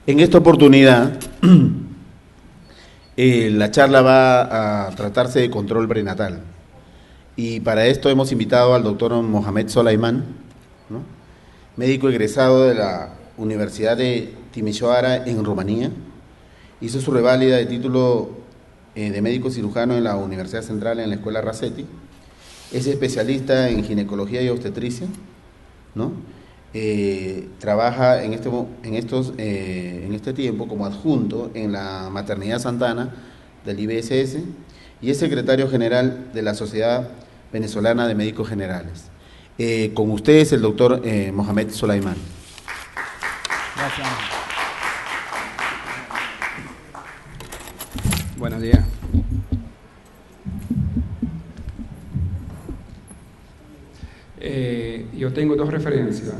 En esta oportunidad, la charla va a tratarse de control prenatal. Y para esto hemos invitado al doctor Mohamed Solayman, ¿no?, médico egresado de la Universidad de Timișoara en Rumanía. Hizo su reválida de título de médico cirujano en la Universidad Central en la Escuela Rasetti. Es especialista en ginecología y obstetricia, ¿no? Trabaja en este tiempo como adjunto en la Maternidad Santana del IBSS y es secretario general de la Sociedad Venezolana de Médicos Generales. Con ustedes el doctor Mohamed Solayman. Gracias. Buenos días. Yo tengo dos referencias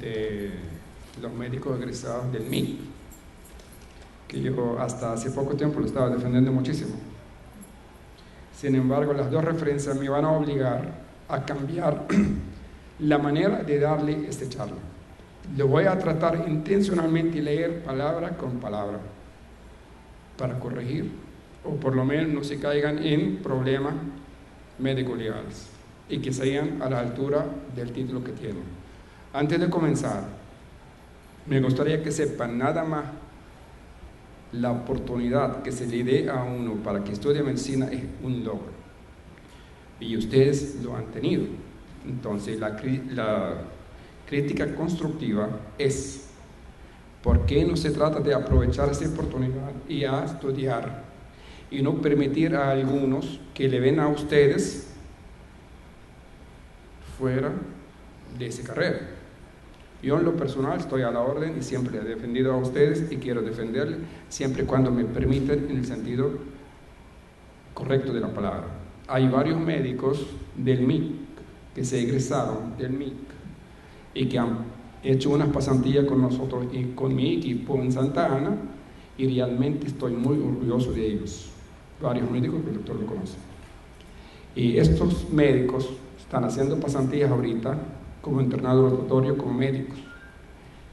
de los médicos egresados del MIC, que yo hasta hace poco tiempo lo estaba defendiendo muchísimo. Sin embargo, las dos referencias me van a obligar a cambiar la manera de darle este charla. Lo voy a tratar intencionalmente y leer palabra con palabra para corregir, o por lo menos no se caigan en problemas médico-legales y que sean a la altura del título que tienen. Antes de comenzar, me gustaría que sepan nada más la oportunidad que se le dé a uno para que estudie medicina es un logro. Y ustedes lo han tenido. Entonces, la crítica constructiva es ¿por qué no se trata de aprovechar esa oportunidad y a estudiar y no permitir a algunos que le ven a ustedes fuera de esa carrera? Yo en lo personal estoy a la orden y siempre he defendido a ustedes y quiero defenderle siempre y cuando me permiten en el sentido correcto de la palabra. Hay varios médicos del MIC que se egresaron del MIC y que han hecho unas pasantías con nosotros y con mi equipo en Santa Ana y realmente estoy muy orgulloso de ellos. Varios médicos que el doctor lo conoce. Y estos médicos están haciendo pasantías ahorita como internado rotatorio, como médicos,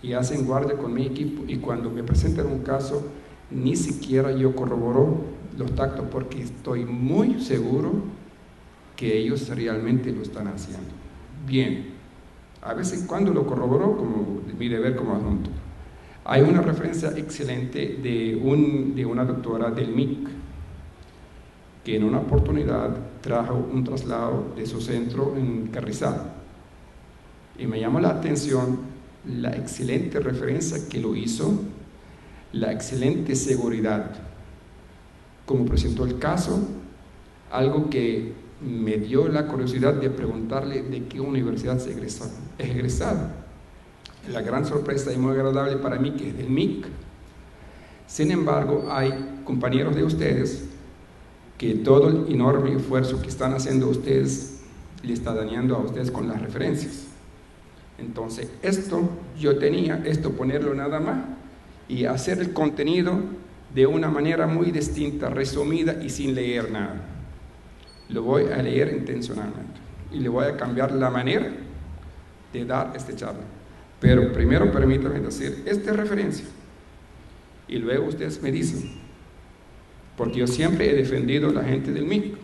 y hacen guardia con mi equipo, y cuando me presentan un caso, ni siquiera yo corroboro los tactos, porque estoy muy seguro que ellos realmente lo están haciendo bien. A veces cuando lo corroboró, como mi deber como adjunto. Hay una referencia excelente de una doctora del MIC, que en una oportunidad trajo un traslado de su centro en Carrizal. Y me llamó la atención la excelente referencia que lo hizo, la excelente seguridad, como presentó el caso, algo que me dio la curiosidad de preguntarle de qué universidad es egresado. La gran sorpresa y muy agradable para mí que es del MIC. Sin embargo, hay compañeros de ustedes que todo el enorme esfuerzo que están haciendo ustedes le está dañando a ustedes con las referencias. Entonces, ponerlo nada más y hacer el contenido de una manera muy distinta, resumida y sin leer nada. Lo voy a leer intencionalmente y le voy a cambiar la manera de dar este charla. Pero primero permítanme decir esta referencia y luego ustedes me dicen, porque yo siempre he defendido a la gente del MIC,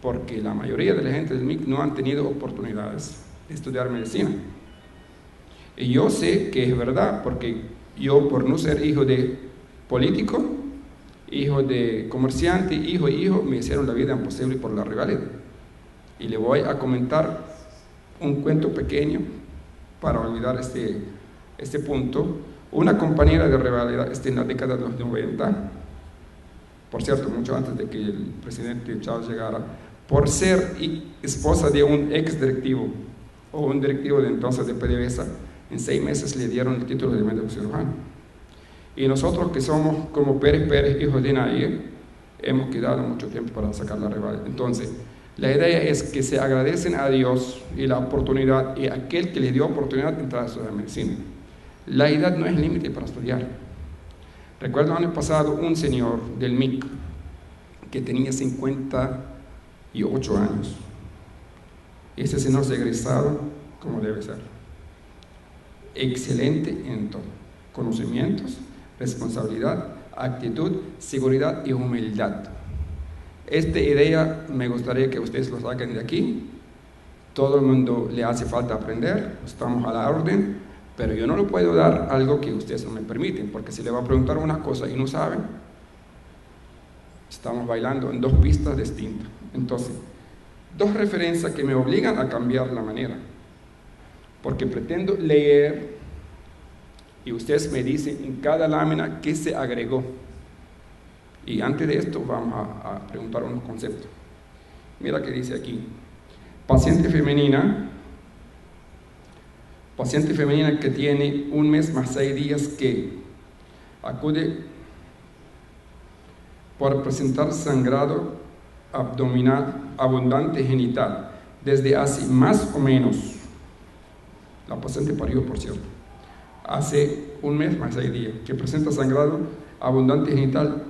porque la mayoría de la gente del MIC no han tenido oportunidades de estudiar medicina. Y yo sé que es verdad, porque yo, por no ser hijo de político, hijo de comerciante, hijo, me hicieron la vida imposible por la rivalidad. Y le voy a comentar un cuento pequeño para olvidar este punto. Una compañera de rivalidad en la década de los 90, por cierto, mucho antes de que el presidente Chávez llegara, por ser esposa de un ex directivo o un directivo de entonces de PDVSA, en 6 meses le dieron el título de médico cirujano. Y nosotros que somos como Pérez, hijos de nadie, hemos quedado mucho tiempo para sacar la reválida. Entonces, la idea es que se agradecen a Dios y la oportunidad, y a aquel que les dio oportunidad de entrar a estudiar medicina. La edad no es límite para estudiar. Recuerdo el año pasado un señor del MIC que tenía 58 años. Ese señor se ha egresado como debe ser. Excelente en todo. Conocimientos, responsabilidad, actitud, seguridad y humildad. Esta idea me gustaría que ustedes lo saquen de aquí. Todo el mundo le hace falta aprender, estamos a la orden, pero yo no le puedo dar algo que ustedes no me permiten, porque si le va a preguntar una cosa y no saben, estamos bailando en dos pistas distintas. Entonces, dos referencias que me obligan a cambiar la manera, porque pretendo leer y ustedes me dicen en cada lámina qué se agregó. Y antes de esto vamos a preguntar unos conceptos. Mira que dice aquí: paciente femenina que tiene 1 mes más 6 días que acude por presentar sangrado abdominal abundante genital desde hace más o menos, la paciente parió por cierto, hace 1 mes más 6 días, que presenta sangrado abundante genital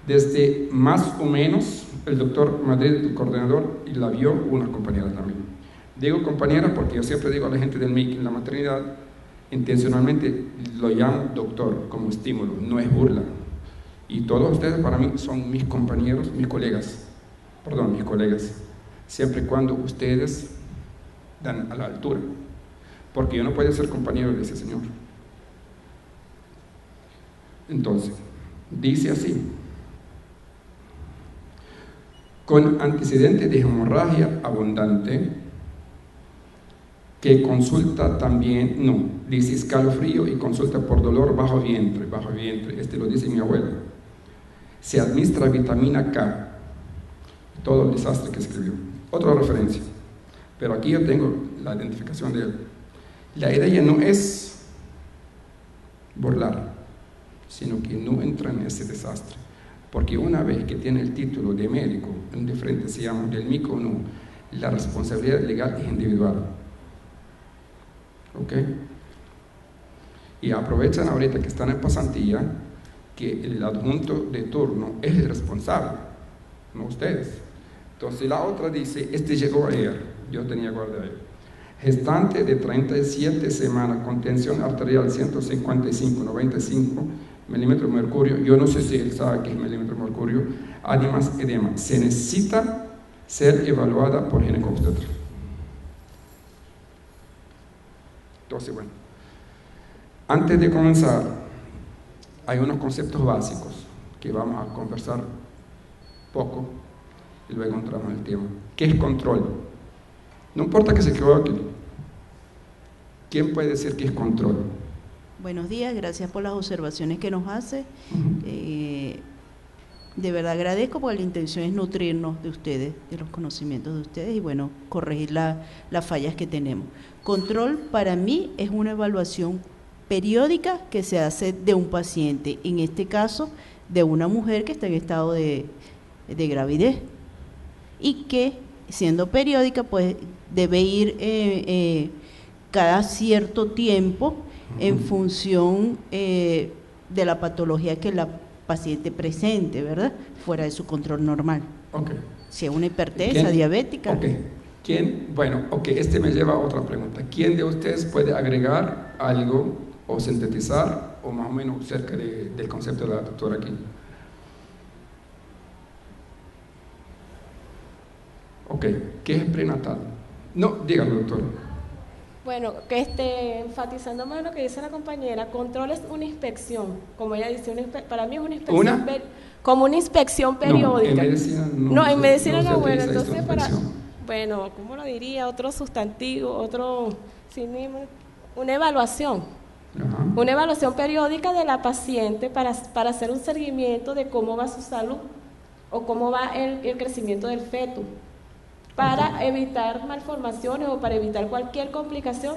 desde más o menos, el doctor Madrid, el coordinador, y la vio una compañera también. Digo compañera porque yo siempre digo a la gente del MIC en la maternidad, intencionalmente lo llamo doctor como estímulo, no es burla. Y todos ustedes para mí son mis compañeros, mis colegas, siempre y cuando ustedes dan a la altura, porque yo no puedo ser compañero de ese señor. Entonces, dice así: con antecedentes de hemorragia abundante, que consulta también, no, dice escalofrío y consulta por dolor bajo vientre, este lo dice mi abuela. Se administra vitamina K, todo el desastre que escribió. Otra referencia, pero aquí yo tengo la identificación de él. La idea no es burlar, sino que no entra en ese desastre. Porque una vez que tiene el título de médico, en diferente se llama del MIC o no, la responsabilidad legal es individual. ¿Ok? Y aprovechan ahorita que están en pasantía que el adjunto de turno es el responsable, no ustedes. Entonces la otra dice, llegó ayer, yo tenía guardia ayer. Gestante de 37 semanas con tensión arterial 155-95 milímetros de mercurio, yo no sé si él sabe qué es milímetro de mercurio, además edema, se necesita ser evaluada por ginecobstetra. Entonces, bueno, antes de comenzar, hay unos conceptos básicos que vamos a conversar poco y luego entramos en el tema. ¿Qué es control? No importa que se equivoque. ¿Quién puede decir qué es control? Buenos días, gracias por las observaciones que nos hace. De verdad agradezco porque la intención es nutrirnos de ustedes, de los conocimientos de ustedes y bueno, corregir las fallas que tenemos. Control para mí es una evaluación periódica que se hace de un paciente, en este caso de una mujer que está en estado de gravidez y que siendo periódica pues debe ir cada cierto tiempo en función de la patología que la paciente presente, ¿verdad? Fuera de su control normal. Okay. Si es una hipertensa, diabética. Okay. ¿Quién? Bueno, me lleva a otra pregunta. ¿Quién de ustedes puede agregar algo o sintetizar o más o menos cerca del concepto de la doctora aquí? Ok, ¿qué es prenatal? No, dígalo, doctor. Bueno, enfatizando más lo que dice la compañera, control es una inspección, como ella dice, para mí es una inspección, como una inspección periódica. No, en medicina no. No, en medicina no, bueno, entonces bueno, ¿cómo lo diría? Otro sustantivo, otro sinónimo, una evaluación. Ajá. Una evaluación periódica de la paciente para hacer un seguimiento de cómo va su salud o cómo va el crecimiento del feto, para evitar malformaciones o para evitar cualquier complicación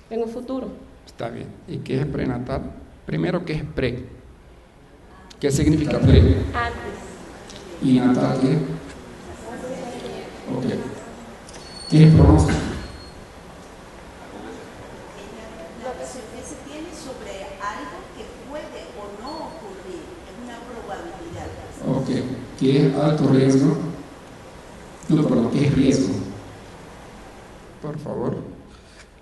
en un futuro. Está bien. ¿Y qué es prenatal? Primero, ¿qué es pre? ¿Qué significa pre? Antes. ¿Y natal qué? Ok. ¿Qué es pronóstico? Lo que se tiene sobre algo que puede o no ocurrir, es una probabilidad. Ok. ¿Qué es alto riesgo? No, perdón, ¿qué es riesgo? Por favor.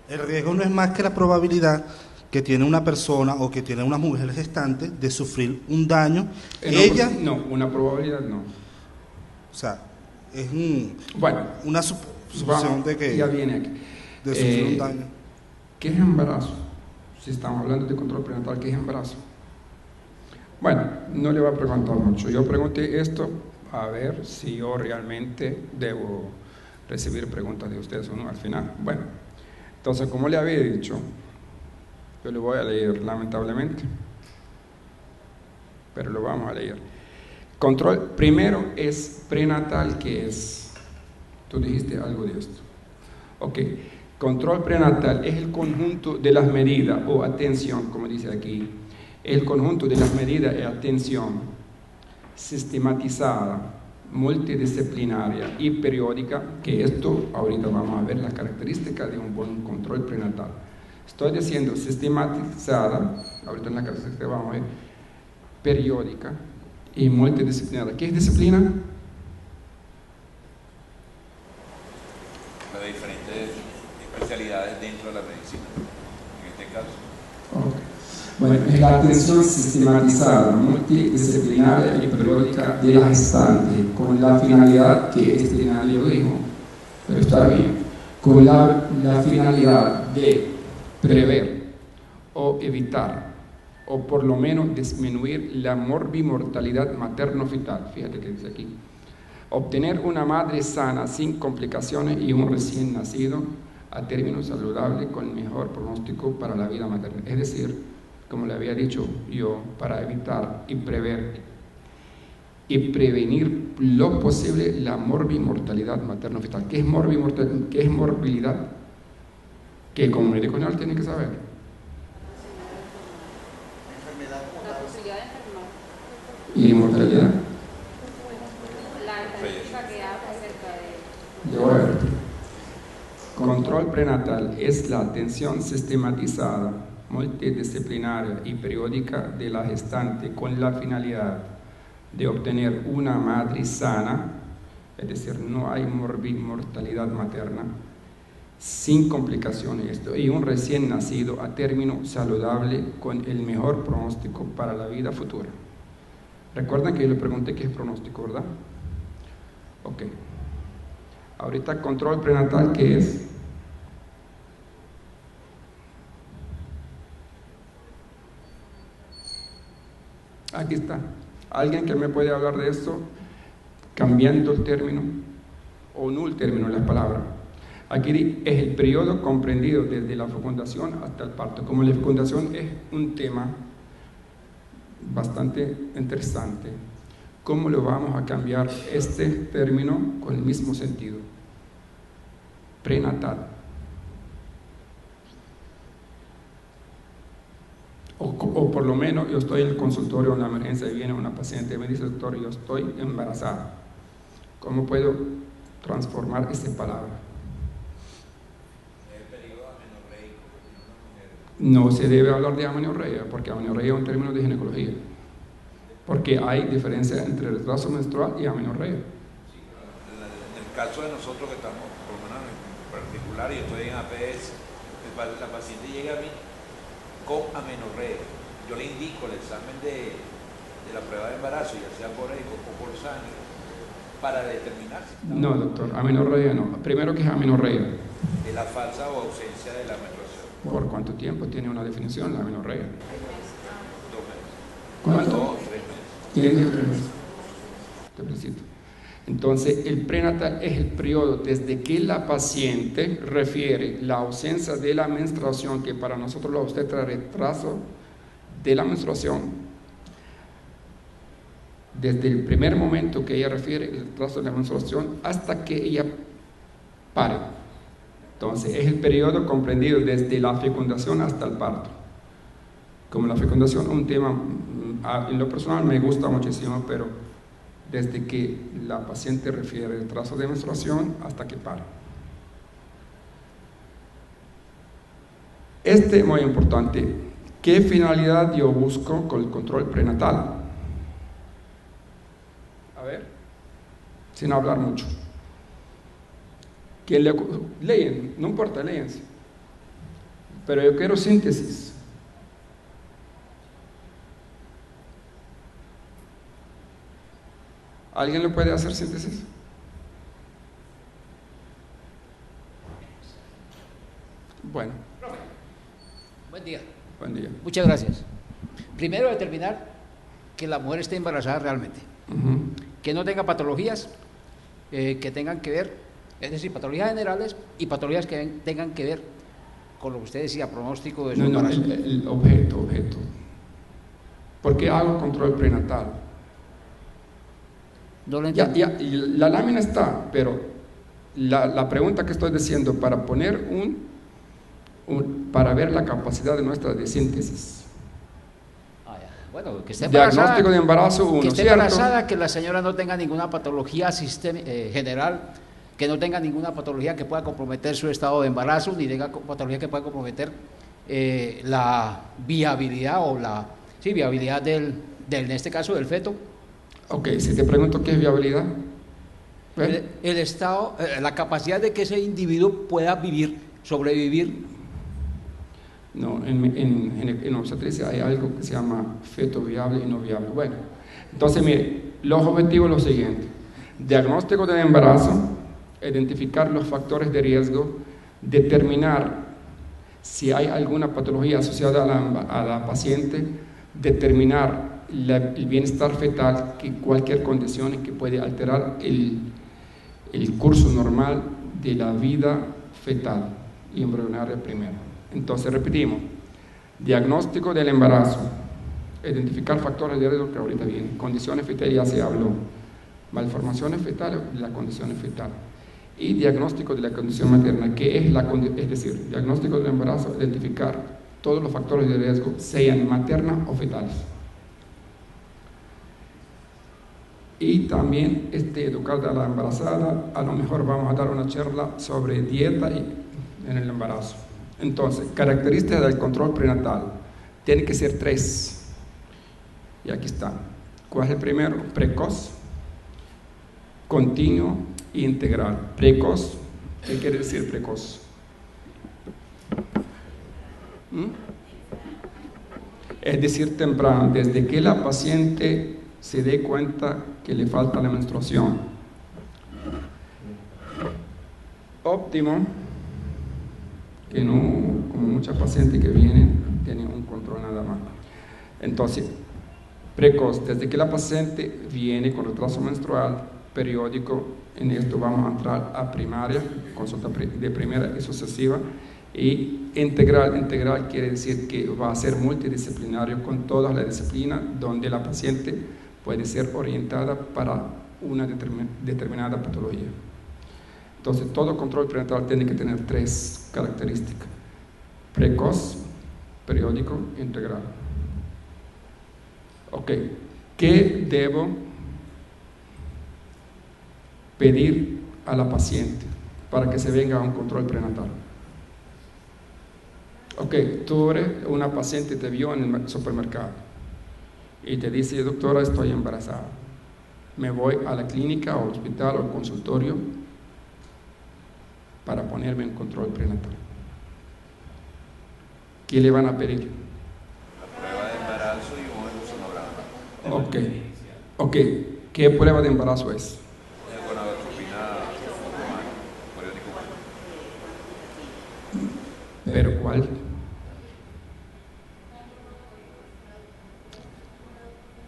El riesgo no es más que la probabilidad que tiene una persona o que tiene una mujer gestante de sufrir un daño. No, una probabilidad no. O sea, es una suposición de que ya viene aquí. De sufrir un daño. ¿Qué es embarazo? Si estamos hablando de control prenatal, ¿qué es embarazo? Bueno, no le voy a preguntar mucho. Yo pregunté esto a ver si yo realmente debo recibir preguntas de ustedes o no al final. Bueno, entonces, como le había dicho, yo le voy a leer, lamentablemente, pero lo vamos a leer. Control, primero es prenatal, ¿qué es? Tú dijiste algo de esto. Ok, control prenatal es el conjunto de las medidas, o atención, como dice aquí, el conjunto de las medidas y atención sistematizada, multidisciplinaria y periódica, que esto ahorita vamos a ver las características de un buen control prenatal. Estoy diciendo sistematizada, ahorita en la característica vamos a ver, periódica y multidisciplinaria. ¿Qué es disciplina? Las diferentes especialidades dentro de la medicina, en este caso. Okay. Bueno, es la atención sistematizada, multidisciplinaria y periódica de la gestante, con la finalidad que este escenario dijo, pero está bien, con la finalidad de prever o evitar, o por lo menos disminuir la morbimortalidad materno-fetal, fíjate que dice aquí, obtener una madre sana, sin complicaciones y un recién nacido a término saludable con mejor pronóstico para la vida materna. Es decir, como le había dicho yo, para evitar y prever y prevenir lo posible la morbimortalidad materno-fetal. ¿Qué es morbimortalidad? ¿Qué es morbilidad? Que como médico general tiene que saber. La posibilidad de enfermar. ¿Y mortalidad? La estadística que habla acerca de... Yo voy a ver. Control prenatal es la atención sistematizada, multidisciplinaria y periódica de la gestante con la finalidad de obtener una madre sana, es decir, no hay morbimortalidad materna, sin complicaciones, y un recién nacido a término saludable con el mejor pronóstico para la vida futura. Recuerden que yo le pregunté qué es pronóstico, ¿verdad? Ok. Ahorita control prenatal, ¿qué es? Aquí está. ¿Alguien que me puede hablar de esto? Cambiando el término, o no el término, las palabras. Aquí es el periodo comprendido desde la fecundación hasta el parto. Como la fecundación es un tema bastante interesante, ¿cómo lo vamos a cambiar este término con el mismo sentido? Prenatal. O por lo menos yo estoy en el consultorio en la emergencia y viene una paciente y me dice, doctor, yo estoy embarazada. ¿Cómo puedo transformar esta palabra? El periodo amenorreico. No se debe hablar de amenorrea, porque amenorrea es un término de ginecología. Porque hay diferencia entre retraso menstrual y amenorrea. Sí, en el caso de nosotros que estamos, por lo menos en particular, y estoy en APS, la paciente llega a mí con amenorrea. Yo le indico el examen de la prueba de embarazo, ya sea por eco o por sangre, para determinar si está... No, doctor, amenorrea no. Primero, ¿qué es amenorrea? Es la falsa o ausencia de la menstruación. ¿Por cuánto tiempo tiene una definición la amenorrea? 2 meses. ¿Cuánto? 2 o 3 meses. ¿Quién dijo 3 meses? Te felicito. Entonces, el prenatal es el periodo desde que la paciente refiere la ausencia de la menstruación, que para nosotros los obstetras retraso de la menstruación, desde el primer momento que ella refiere el retraso de la menstruación hasta que ella pare. Entonces, es el periodo comprendido desde la fecundación hasta el parto. Como la fecundación es un tema, en lo personal me gusta muchísimo, pero desde que la paciente refiere el trazo de menstruación hasta que para. Este es muy importante. ¿Qué finalidad yo busco con el control prenatal? A ver, sin hablar mucho. Leen, no importa, léense. Pero yo quiero síntesis. ¿Alguien le puede hacer síntesis? Bueno. Buen día. Buen día. Muchas gracias. Primero, determinar que la mujer esté embarazada realmente. Que no tenga patologías que tengan que ver, es decir, patologías generales y patologías que tengan que ver con lo que usted decía, pronóstico de su embarazo. El objeto. ¿Por qué hago control prenatal? No lo entiendo. La lámina está, pero la pregunta que estoy diciendo, para poner para ver la capacidad de nuestra de síntesis. Bueno, que esté embarazada, diagnóstico de embarazo 1, que esté ¿cierto? embarazada, que la señora no tenga ninguna patología general, que no tenga ninguna patología que pueda comprometer su estado de embarazo, ni tenga patología que pueda comprometer la viabilidad o viabilidad en este caso del feto. Ok, si te pregunto qué es viabilidad. El estado, la capacidad de que ese individuo pueda sobrevivir. No, en obstetricia hay algo que se llama feto viable y no viable. Bueno, entonces mire, los objetivos son los siguientes: diagnóstico del embarazo, identificar los factores de riesgo, determinar si hay alguna patología asociada a la paciente, determinar el bienestar fetal, que cualquier condición que puede alterar el curso normal de la vida fetal y embrionaria primero. Entonces repetimos: diagnóstico del embarazo, identificar factores de riesgo que ahorita vienen, condiciones fetales ya se habló, malformaciones fetales, la condición fetal, y diagnóstico de la condición materna, que es decir, diagnóstico del embarazo, identificar todos los factores de riesgo, sean maternas o fetales. Y también educar a la embarazada. A lo mejor vamos a dar una charla sobre dieta en el embarazo. Entonces, características del control prenatal. Tienen que ser 3. Y aquí está. ¿Cuál es el primero? Precoz, continuo e integral. Precoz, ¿qué quiere decir precoz? Es decir, temprano, desde que la paciente se dé cuenta que le falta la menstruación. Óptimo, que no, como muchas pacientes que vienen, tienen un control nada más. Entonces, precoz, desde que la paciente viene con retraso menstrual periódico. En esto vamos a entrar a primaria, consulta de primera y sucesiva. Y integral quiere decir que va a ser multidisciplinario con todas las disciplinas, donde la paciente puede ser orientada para una determinada patología. Entonces, todo control prenatal tiene que tener 3 características: precoz, periódico, integral. Ok, ¿qué debo pedir a la paciente para que se venga a un control prenatal? Ok, tú eres una paciente, te vio en el supermercado y te dice: doctora, estoy embarazada, me voy a la clínica o hospital o consultorio para ponerme en control prenatal. ¿Qué le van a pedir? La prueba de embarazo y un sonograma. Ok, ¿qué prueba de embarazo es? Gonadotropina periódico. ¿Pero cuál?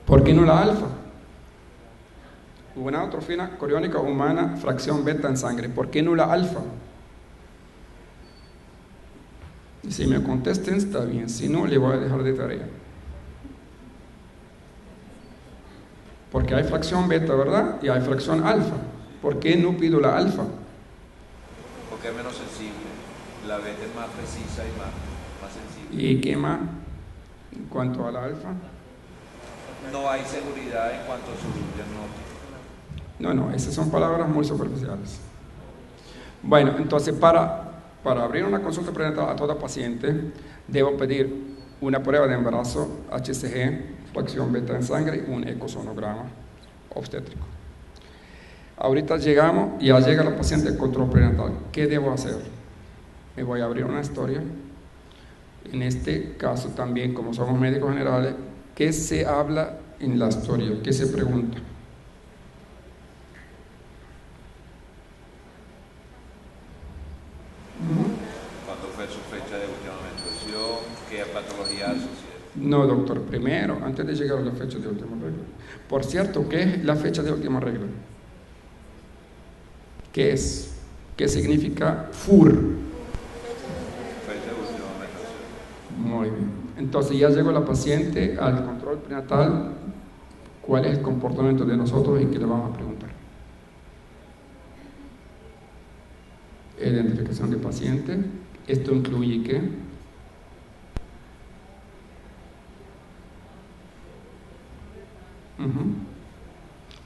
¿Por qué no la alfa? Gonadotropina coriónica humana, fracción beta en sangre. ¿Por qué no la alfa? Y si me contesten, está bien. Si no, le voy a dejar de tarea. Porque hay fracción beta, ¿verdad? Y hay fracción alfa. ¿Por qué no pido la alfa? Porque es menos sensible. La beta es más precisa y más sensible. ¿Y qué más en cuanto a la alfa? No hay seguridad en cuanto a su diagnóstico. No, esas son palabras muy superficiales. Bueno, entonces para abrir una consulta prenatal a toda paciente, debo pedir una prueba de embarazo, HCG, fracción beta en sangre y un ecosonograma obstétrico. Ahorita llegamos, ya llega la paciente al control prenatal. ¿Qué debo hacer? Me voy a abrir una historia. En este caso también, como somos médicos generales, ¿qué se habla en la historia? ¿Qué se pregunta? ¿Cuándo fue su fecha de última menstruación? ¿Qué patología asocia? No, doctor, primero, antes de llegar a la fecha de última regla. Por cierto, ¿qué es la fecha de última regla? ¿Qué es? ¿Qué significa FUR? Fecha de última menstruación. Muy bien. Entonces ya llegó la paciente al control prenatal. ¿Cuál es el comportamiento de nosotros y qué le vamos a preguntar? Identificación de paciente. Esto incluye ¿qué?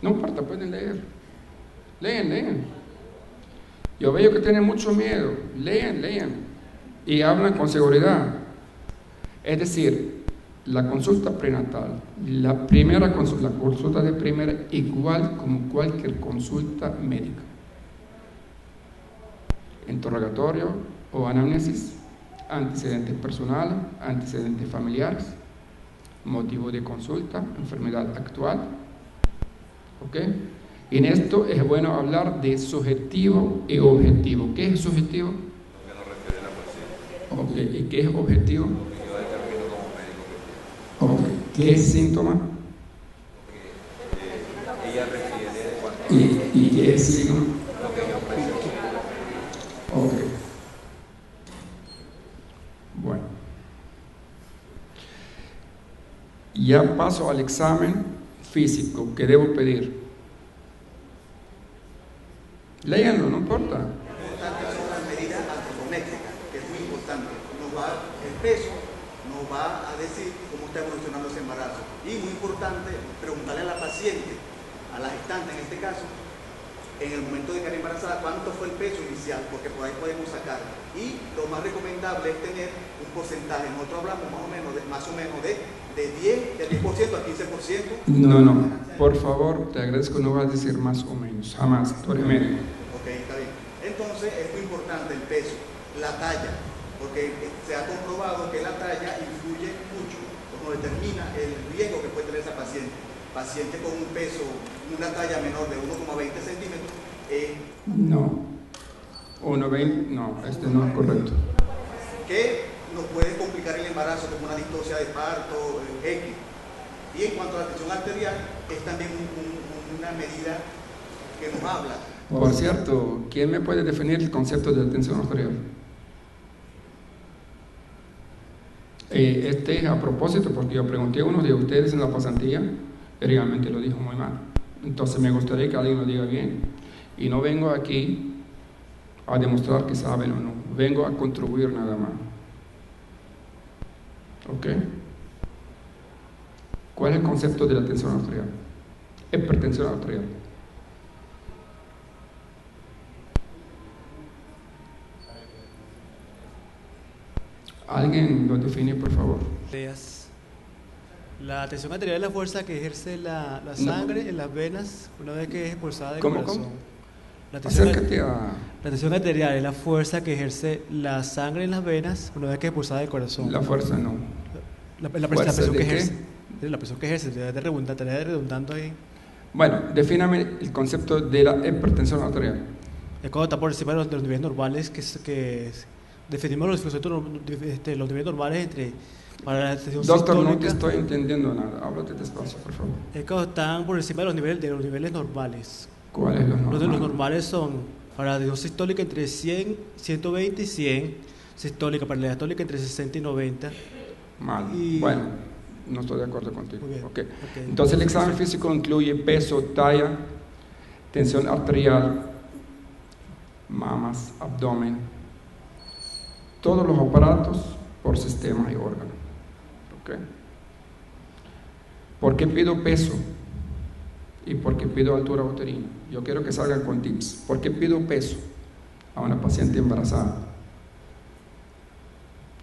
No importa, pueden leer. Leen. Yo veo que tienen mucho miedo. Leen. Y hablan con seguridad. Es decir, la consulta prenatal, la consulta de primera, igual como cualquier consulta médica. Interrogatorio o anamnesis, antecedentes personales, antecedentes familiares, motivo de consulta, enfermedad actual. ¿Ok? Y en esto es bueno hablar de subjetivo y objetivo. ¿Qué es subjetivo? Lo que nos refiere la paciente. Ok, ¿y qué es objetivo? Lo que yo determino como médico que Ok, ¿qué es síntoma? ella refiere de cuánto ¿Y qué es signo? lo que yo presento. Ok. Bueno. Ya paso al examen físico que debo pedir. Léanlo, no importa. Son las medidas antropométricas, que es muy importante. El peso nos va a decir cómo está evolucionando ese embarazo. Y muy importante, preguntarle a la paciente, a la gestante en este caso, en el momento de quedar embarazada, cuánto fue el peso inicial, porque por ahí podemos sacar. Y lo más recomendable es tener un porcentaje. Nosotros hablamos más o menos de 10% a 15%. No, por favor, te agradezco, no vas a decir más o menos, jamás, tú eres médico. Ok, está bien. Entonces es muy importante el peso, la talla, porque se ha comprobado que la talla influye mucho, como determina el riesgo que puede tener esa paciente. Paciente con un peso, una talla menor de 1,20 centímetros. No, 1,20, no, este no es correcto. Que nos puede complicar el embarazo como una distosia de parto, X. Y en cuanto a la tensión arterial, es también una medida que nos habla. Por cierto, ¿quién me puede definir el concepto de tensión arterial? Este es a propósito porque yo pregunté a uno de ustedes en la pasantía y realmente lo dijo muy mal. Entonces me gustaría que alguien lo diga bien. Y no vengo aquí a demostrar que saben o no, vengo a contribuir nada más. ¿Ok? ¿Cuál es el concepto de la tensión arterial? Hipertensión arterial. ¿Alguien lo define, por favor? La tensión arterial es la fuerza que ejerce la sangre en las venas una vez que es expulsada del corazón. ¿Cómo? La tensión arterial es la fuerza que ejerce la sangre en las venas una vez que es expulsada del corazón. La fuerza no. La presión que ejerce. La presión que ejerce, estaría redundando ahí. Bueno, defíname el concepto de la hipertensión arterial. Es cuando está por encima de los niveles normales, que definimos los niveles normales entre para la tensión Doctor, sistólica. no te estoy entendiendo nada. Háblate despacio, por favor. Es cuando están por encima de los niveles normales. ¿Cuáles son los normales? Los normales son para la tensión sistólica entre 120 y 100, sistólica, para la diastólica entre 60 y 90. Mal. Y... Bueno, no estoy de acuerdo contigo. Okay. Entonces el examen físico incluye peso, talla, tensión arterial, mamas, abdomen, todos los aparatos por sistemas y órganos. ¿Ok? ¿Por qué pido peso? y porque pido altura uterina. Yo quiero que salgan con tips. ¿Por qué pido peso a una paciente embarazada?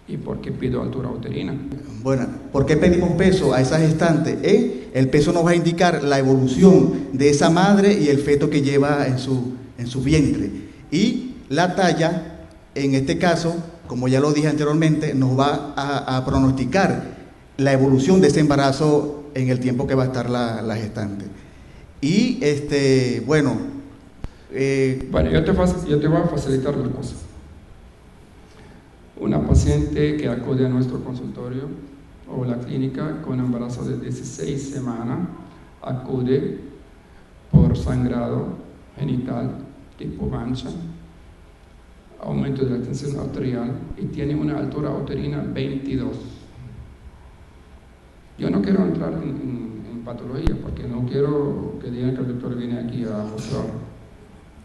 ¿Y por qué pido altura uterina? Bueno, ¿por qué pedimos peso a esa gestante? El peso nos va a indicar la evolución de esa madre y el feto que lleva en su vientre. Y la talla, en este caso, como ya lo dije anteriormente, nos va a pronosticar la evolución de ese embarazo en el tiempo que va a estar la gestante. Y, bueno, yo te voy a facilitar las cosas. Una paciente que acude a nuestro consultorio o la clínica con embarazo de 16 semanas acude por sangrado genital tipo mancha, aumento de la tensión arterial y tiene una altura uterina 22. Yo no quiero entrar en patología porque no quiero que digan que el doctor viene aquí a mostrar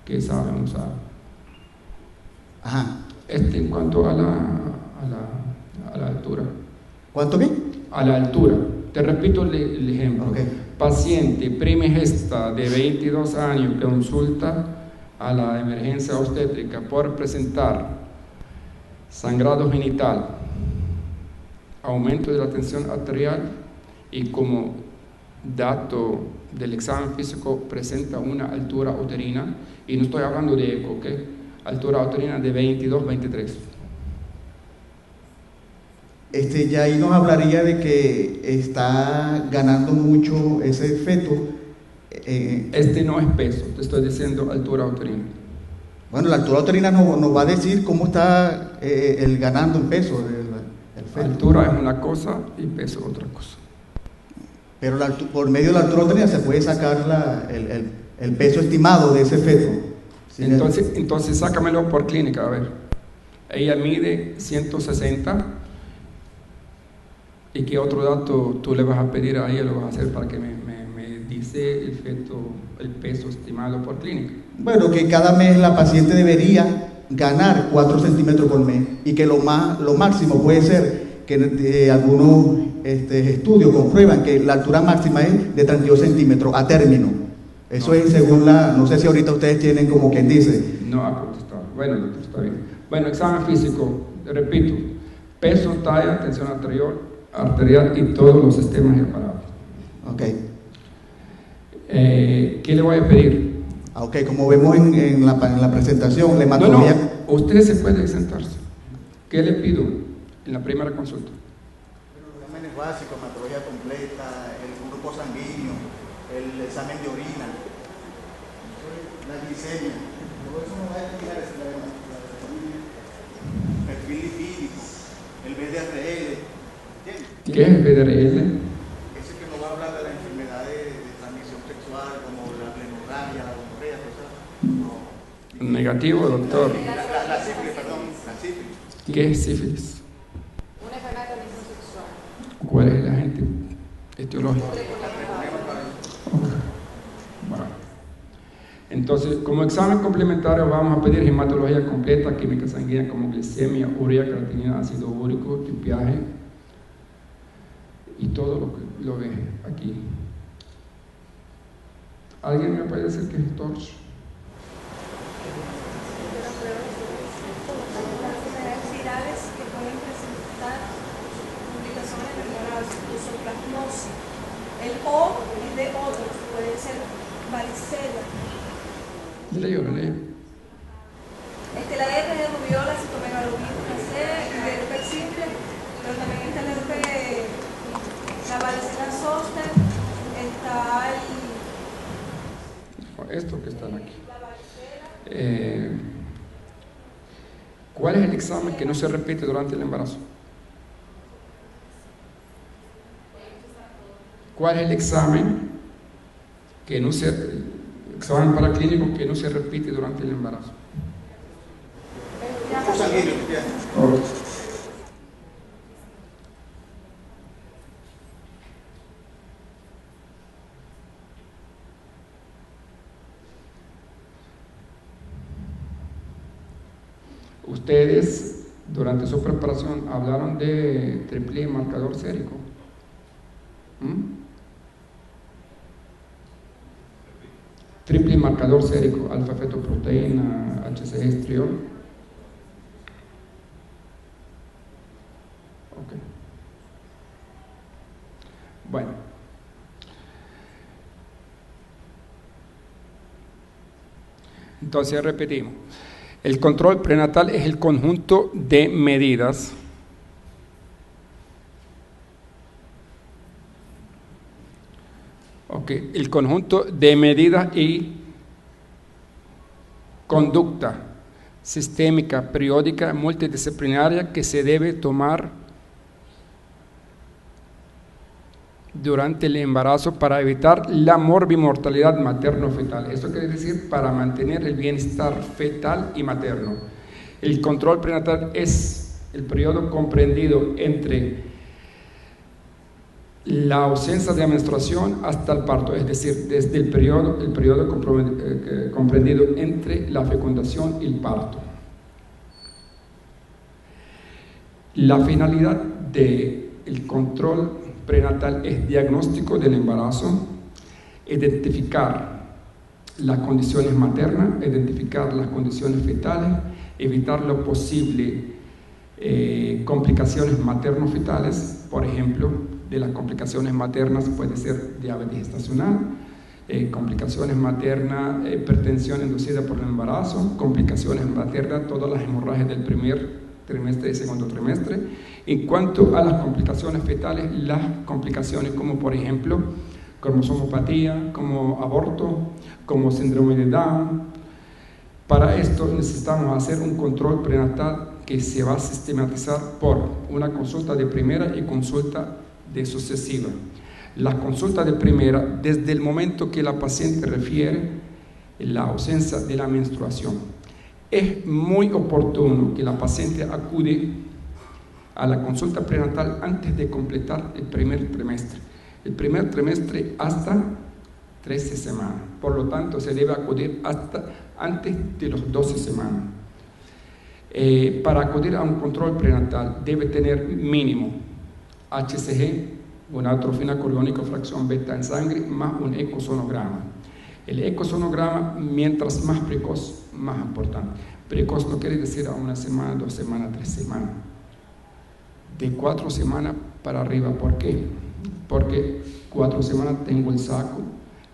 que sabe o no sabe. Ajá. En cuanto a la altura. ¿Cuánto qué? A la altura. Te repito el ejemplo. Okay. Paciente primigesta de 22 años que consulta a la emergencia obstétrica por presentar sangrado genital, aumento de la tensión arterial y como dato del examen físico presenta una altura uterina, y no estoy hablando de eco, ¿ok? Altura uterina de 22, 23. Ya ahí nos hablaría de que está ganando mucho ese feto. No es peso, te estoy diciendo altura uterina. Bueno, la altura uterina nos va a decir cómo está el ganando en peso el feto. Altura es una cosa y peso es otra cosa. Pero por medio de la altura uterina se puede sacar el peso estimado de ese feto. ¿Sí? Entonces sácamelo por clínica, a ver. Ella mide 160. ¿Y qué otro dato tú le vas a pedir a ella, lo vas a hacer para que me dice el feto, el peso estimado por clínica? Bueno, que cada mes la paciente debería ganar 4 centímetros por mes y que lo máximo puede ser que algunos estudios comprueban que la altura máxima es de 32 centímetros a término. Eso es según no sé si ahorita ustedes tienen como quien dice. No ha contestado. Bueno, doctor, está bien. Bueno, examen físico, repito, peso, talla, tensión arterial y todos los sistemas separados. Ok. ¿Qué le voy a pedir? Ok, como vemos en la presentación, la hematología. No, usted se puede sentarse. ¿Qué le pido en la primera consulta? Los exámenes básicos, hematología completa, el grupo sanguíneo, el examen de orina, la glicemia, todo eso nos va a explicar el perfil lipídico, el VDRL. ¿Qué es el VDRL? Ese que nos va a hablar de las enfermedades de transmisión sexual como la plenorragia, la gonorrea, no. Negativo, doctor. La sífilis, perdón, la sífilis. ¿Qué es sífilis? Una enfermedad de transmisión sexual. ¿Cuál es el agente etiológico? Bueno. Entonces, como examen complementario vamos a pedir hematología completa, química sanguínea como glicemia, urea, creatinina, ácido úrico, tipiaje y todo lo que lo ve aquí. ¿Alguien me puede decir qué es TORCH? Que pueden presentar complicaciones del embarazo, isoplasmosis. El O es de otros, puede ser varicela. Leo. La R es de rubiola, citomegalovir, la C es de simple, pero también está la varicela zoster, está esto que están aquí. ¿Cuál es el examen que no se repite durante el embarazo? ¿Cuál es el examen que no se examen paraclínico que no se repite durante el embarazo? Ustedes durante su preparación hablaron de triple marcador sérico. triple marcador sérico, alfa-fetoproteína, HCG estriol. Ok. Bueno. Entonces repetimos. El control prenatal es el conjunto de medidas el conjunto de medidas y conducta sistémica, periódica, multidisciplinaria que se debe tomar durante el embarazo para evitar la morbimortalidad materno-fetal. Esto quiere decir para mantener el bienestar fetal y materno. El control prenatal es el periodo comprendido entre la ausencia de menstruación hasta el parto, es decir, desde el periodo comprendido entre la fecundación y el parto. La finalidad del control prenatal es diagnóstico del embarazo, identificar las condiciones maternas, identificar las condiciones fetales, evitar lo posible complicaciones materno-fetales, por ejemplo. De las complicaciones maternas puede ser diabetes gestacional, complicaciones maternas, hipertensión inducida por el embarazo, complicaciones maternas, todas las hemorragias del primer trimestre y segundo trimestre. En cuanto a las complicaciones fetales, las complicaciones como por ejemplo cromosomopatía, como aborto, como síndrome de Down. Para esto necesitamos hacer un control prenatal que se va a sistematizar por una consulta de primera y consulta de sucesiva. La consulta de primera, desde el momento que la paciente refiere la ausencia de la menstruación. Es muy oportuno que la paciente acude a la consulta prenatal antes de completar el primer trimestre. El primer trimestre hasta 13 semanas. Por lo tanto, se debe acudir hasta antes de los 12 semanas. Para acudir a un control prenatal debe tener mínimo HCG, una atrofina coriónica fracción beta en sangre, más un ecosonograma. El ecosonograma, mientras más precoz, más importante. Precoz no quiere decir a 1 semana, 2 semanas, 3 semanas. De 4 semanas para arriba. ¿Por qué? Porque 4 semanas tengo el saco,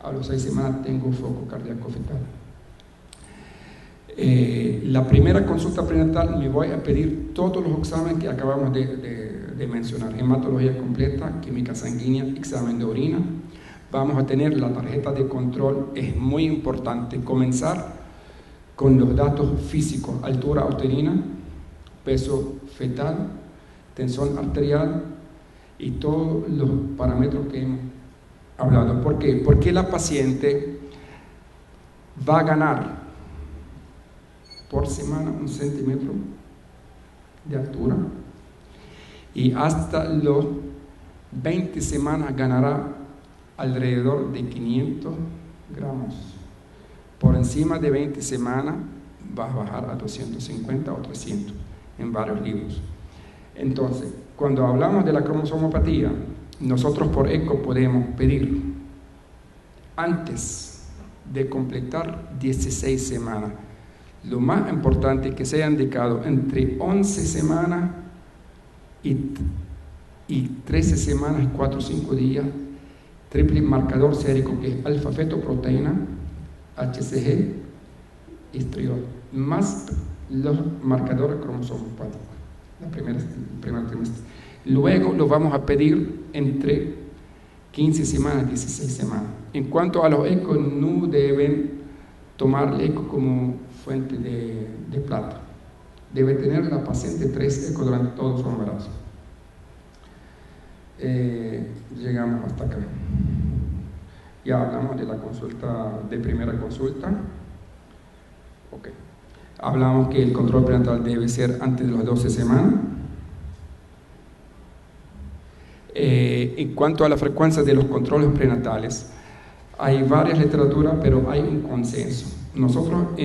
a los 6 semanas tengo foco cardíaco fetal. La primera consulta prenatal me voy a pedir todos los exámenes que acabamos de mencionar: hematología completa, química sanguínea, examen de orina. Vamos a tener la tarjeta de control. Es muy importante comenzar con los datos físicos: altura uterina, peso fetal, tensión arterial y todos los parámetros que hemos hablado. ¿Por qué? Porque la paciente va a ganar por semana 1 centímetro de altura y hasta los 20 semanas ganará alrededor de 500 gramos. Por encima de 20 semanas va a bajar a 250 o 300 en varios libros. Entonces, cuando hablamos de la cromosomopatía, nosotros por ECO podemos pedir antes de completar 16 semanas. Lo más importante es que sea indicado entre 11 semanas y 13 semanas y 4 o 5 días, triple marcador sérico que es alfa-fetoproteína, HCG, estriol, más los marcadores cromosomopáticos, el primer trimestre. Luego lo vamos a pedir entre 15 semanas y 16 semanas. En cuanto a los ecos, no deben tomar el eco como fuente de plata. Debe tener la paciente 3 ecos durante todo su embarazo. Llegamos hasta acá. Ya hablamos de la consulta, de primera consulta. Ok. Hablamos que el control prenatal debe ser antes de las 12 semanas. En cuanto a la frecuencia de los controles prenatales, hay varias literaturas, pero hay un consenso. Nosotros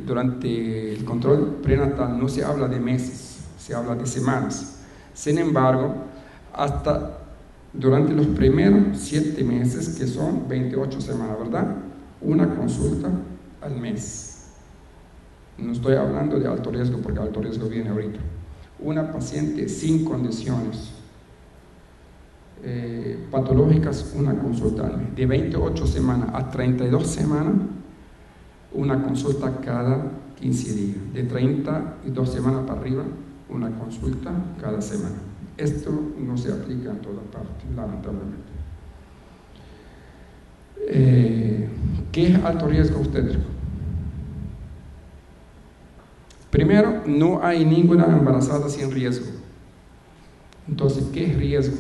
durante el control prenatal no se habla de meses, se habla de semanas. Sin embargo, hasta durante los primeros 7 meses, que son 28 semanas, ¿verdad? una consulta al mes. No estoy hablando de alto riesgo porque alto riesgo viene ahorita. Una paciente sin condiciones patológicas, una consulta al mes. De 28 semanas a 32 semanas, una consulta cada 15 días. De 32 semanas para arriba, una consulta cada semana. Esto no se aplica en todas partes, lamentablemente. ¿Qué es alto riesgo ustedes? Primero, no hay ninguna embarazada sin riesgo. Entonces, ¿qué es riesgo?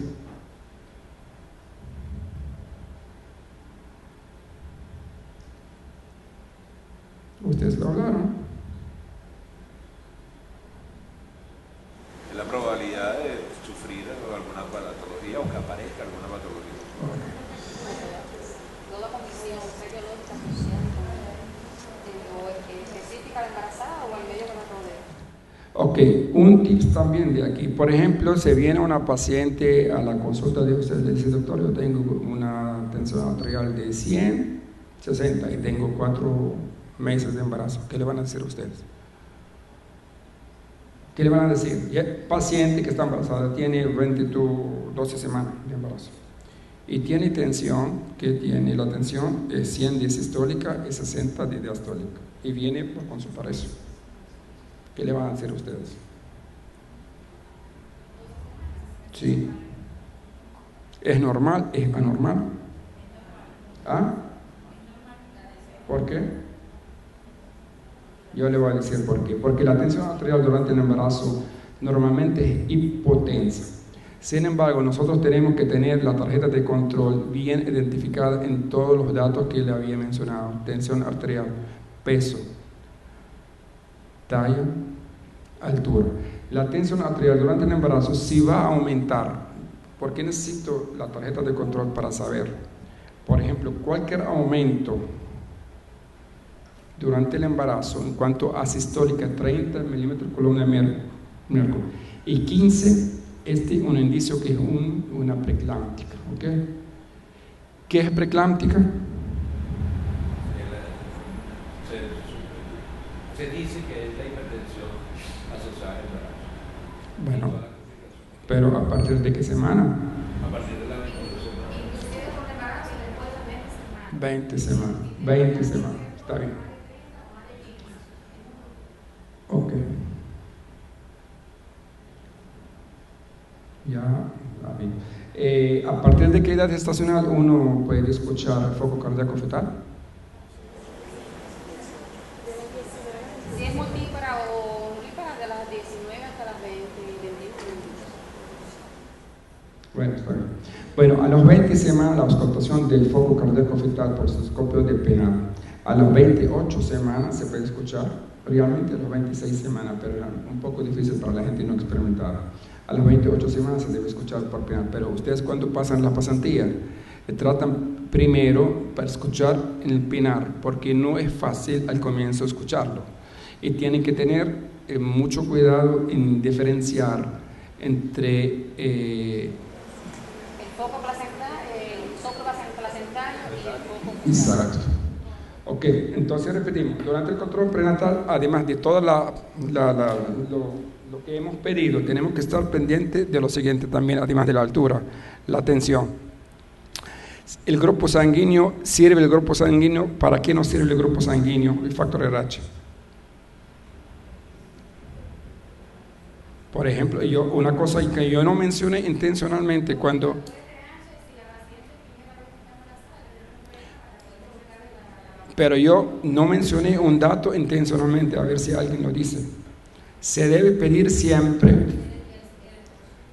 Ustedes lo hablaron. La probabilidad de sufrir alguna patología o que aparezca alguna patología. Toda condición biológica social o específica de embarazada o al medio que la rodea. Ok, un tips también de aquí. Por ejemplo, se viene una paciente a la consulta de usted, le dice, doctor, yo tengo una tensión arterial de 160 y tengo 4 meses de embarazo. ¿Qué le van a decir a ustedes? ¿Qué le van a decir? El paciente que está embarazada tiene 12 semanas de embarazo y tiene tensión, que tiene la tensión es 100 de sistólica y 60 de diastólica y viene por consultar eso. ¿Qué le van a decir a ustedes? Sí. ¿Es normal? ¿Es anormal? ¿Ah? ¿Por qué? Yo le voy a decir por qué. Porque la tensión arterial durante el embarazo normalmente es hipotensa. Sin embargo, nosotros tenemos que tener la tarjeta de control bien identificada en todos los datos que le había mencionado. Tensión arterial, peso, talla, altura. La tensión arterial durante el embarazo sí va a aumentar. ¿Por qué necesito la tarjeta de control para saber? Por ejemplo, cualquier aumento durante el embarazo en cuanto a sistólica, 30 milímetros columna de mercurio y 15, este es un indicio que es una preeclámptica. ¿Okay? ¿Qué es preeclámptica? Se dice que es la hipertensión asociada al embarazo. Bueno, pero ¿a partir de qué semana? A partir de la 22 20 semanas. semanas. 20 semanas, está bien. Ok. Ya, a partir de qué edad estacional uno puede escuchar foco cardíaco fetal? Si es multípara o unipara, de las 19 hasta las 20 y 21. Bueno, está bien. Bueno, a las 20 semanas la auscultación del foco cardíaco fetal por estetoscopio de penal. A las 28 semanas se puede escuchar, realmente a las 26 semanas, pero era un poco difícil para la gente no experimentada. A las 28 semanas se debe escuchar por penal, pero ustedes cuando pasan la pasantía, tratan primero para escuchar en el pinar, porque no es fácil al comienzo escucharlo. Y tienen que tener mucho cuidado en diferenciar entre el foco placentario, el soplo placentario y el foco. Exacto. Ok, entonces repetimos, durante el control prenatal, además de todo lo que hemos pedido, tenemos que estar pendientes de lo siguiente también, además de la altura, la tensión. El grupo sanguíneo, ¿sirve el grupo sanguíneo? ¿Para qué nos sirve el grupo sanguíneo? El factor RH. Por ejemplo, una cosa que yo no mencioné intencionalmente cuando... Pero yo no mencioné un dato intencionalmente, a ver si alguien lo dice. Se debe pedir siempre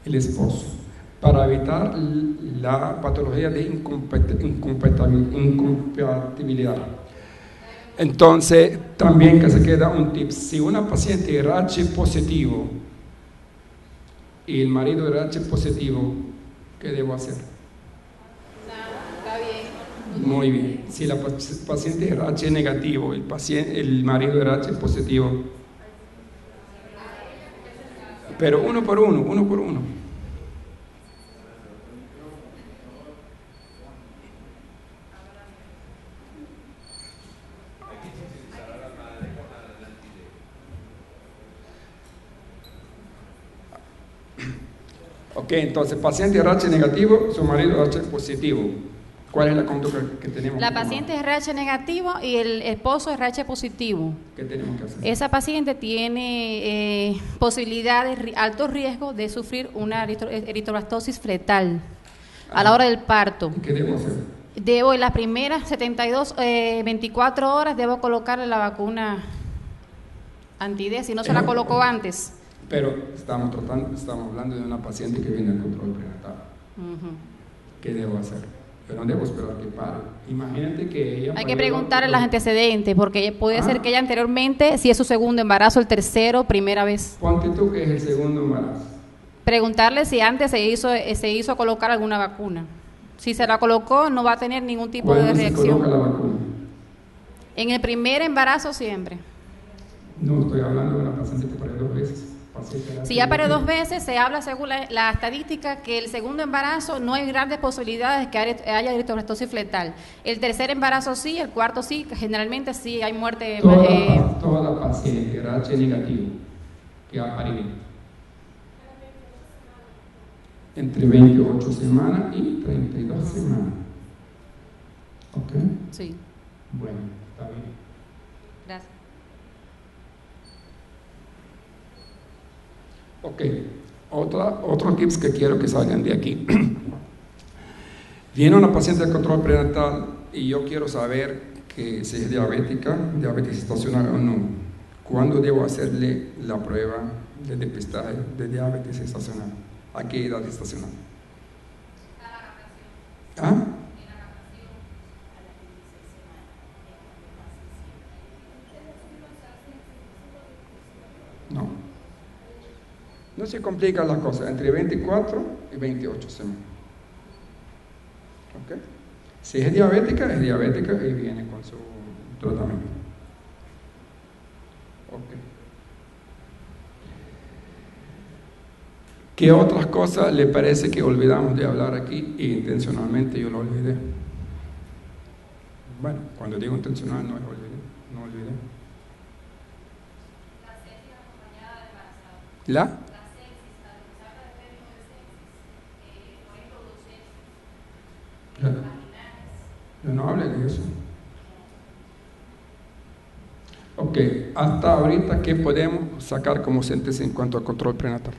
el esposo para evitar la patología de incompatibilidad. Entonces, también que se queda un tip. Si una paciente RH positivo y el marido RH positivo, ¿qué debo hacer? Muy bien. Si la paciente es RH negativo, el marido es RH positivo. Pero uno por uno. Ok, entonces, paciente RH negativo, su marido RH positivo. ¿Cuál es la conducta que tenemos? La paciente es RH negativo y el esposo es RH positivo. ¿Qué tenemos que hacer? Esa paciente tiene posibilidades, alto riesgo de sufrir una eritroblastosis fetal a la hora del parto. ¿Qué debo hacer? Debo, en las primeras 24 horas, debo colocarle la vacuna anti-D, si no se la colocó antes. Pero estamos hablando de una paciente que viene al control prenatal. ¿Qué debo hacer? Pero no debo esperar que pare. Imagínate que ella... Hay que preguntarle los antecedentes, porque puede ser que ella anteriormente, si es su segundo embarazo, el tercero, primera vez. Ponte tú que es el segundo embarazo. Preguntarle si antes se hizo colocar alguna vacuna. Si se la colocó, no va a tener ningún tipo de reacción. ¿Cuándo se coloca la vacuna? En el primer embarazo siempre. No, estoy hablando de una paciente que pare 2 veces. Si ya pare 2 veces, se habla según la estadística que el segundo embarazo no hay grandes posibilidades de que haya eritroblastosis fetal. El tercer embarazo sí, el cuarto sí, generalmente sí hay muerte. Toda paciente RH negativo que ha parido entre 28 semanas y 32 semanas. ¿Ok? Sí. Bueno, está bien. Gracias. Ok, otro tips que quiero que salgan de aquí. Viene una paciente de control prenatal y yo quiero saber que si es diabética, diabetes gestacional o no. ¿Cuándo debo hacerle la prueba de depistaje de diabetes gestacional? ¿A qué edad gestacional? ¿Ah? No. No se complica la cosa, entre 24 y 28 semanas. ¿Ok? Si es diabética y viene con su tratamiento. Ok. ¿Qué otras cosas le parece que olvidamos de hablar aquí y intencionalmente yo lo olvidé? Bueno, cuando digo intencional no olvidé. ¿La? Yo no hablé de eso. Ok, hasta ahorita, ¿qué podemos sacar como síntesis en cuanto a control prenatal?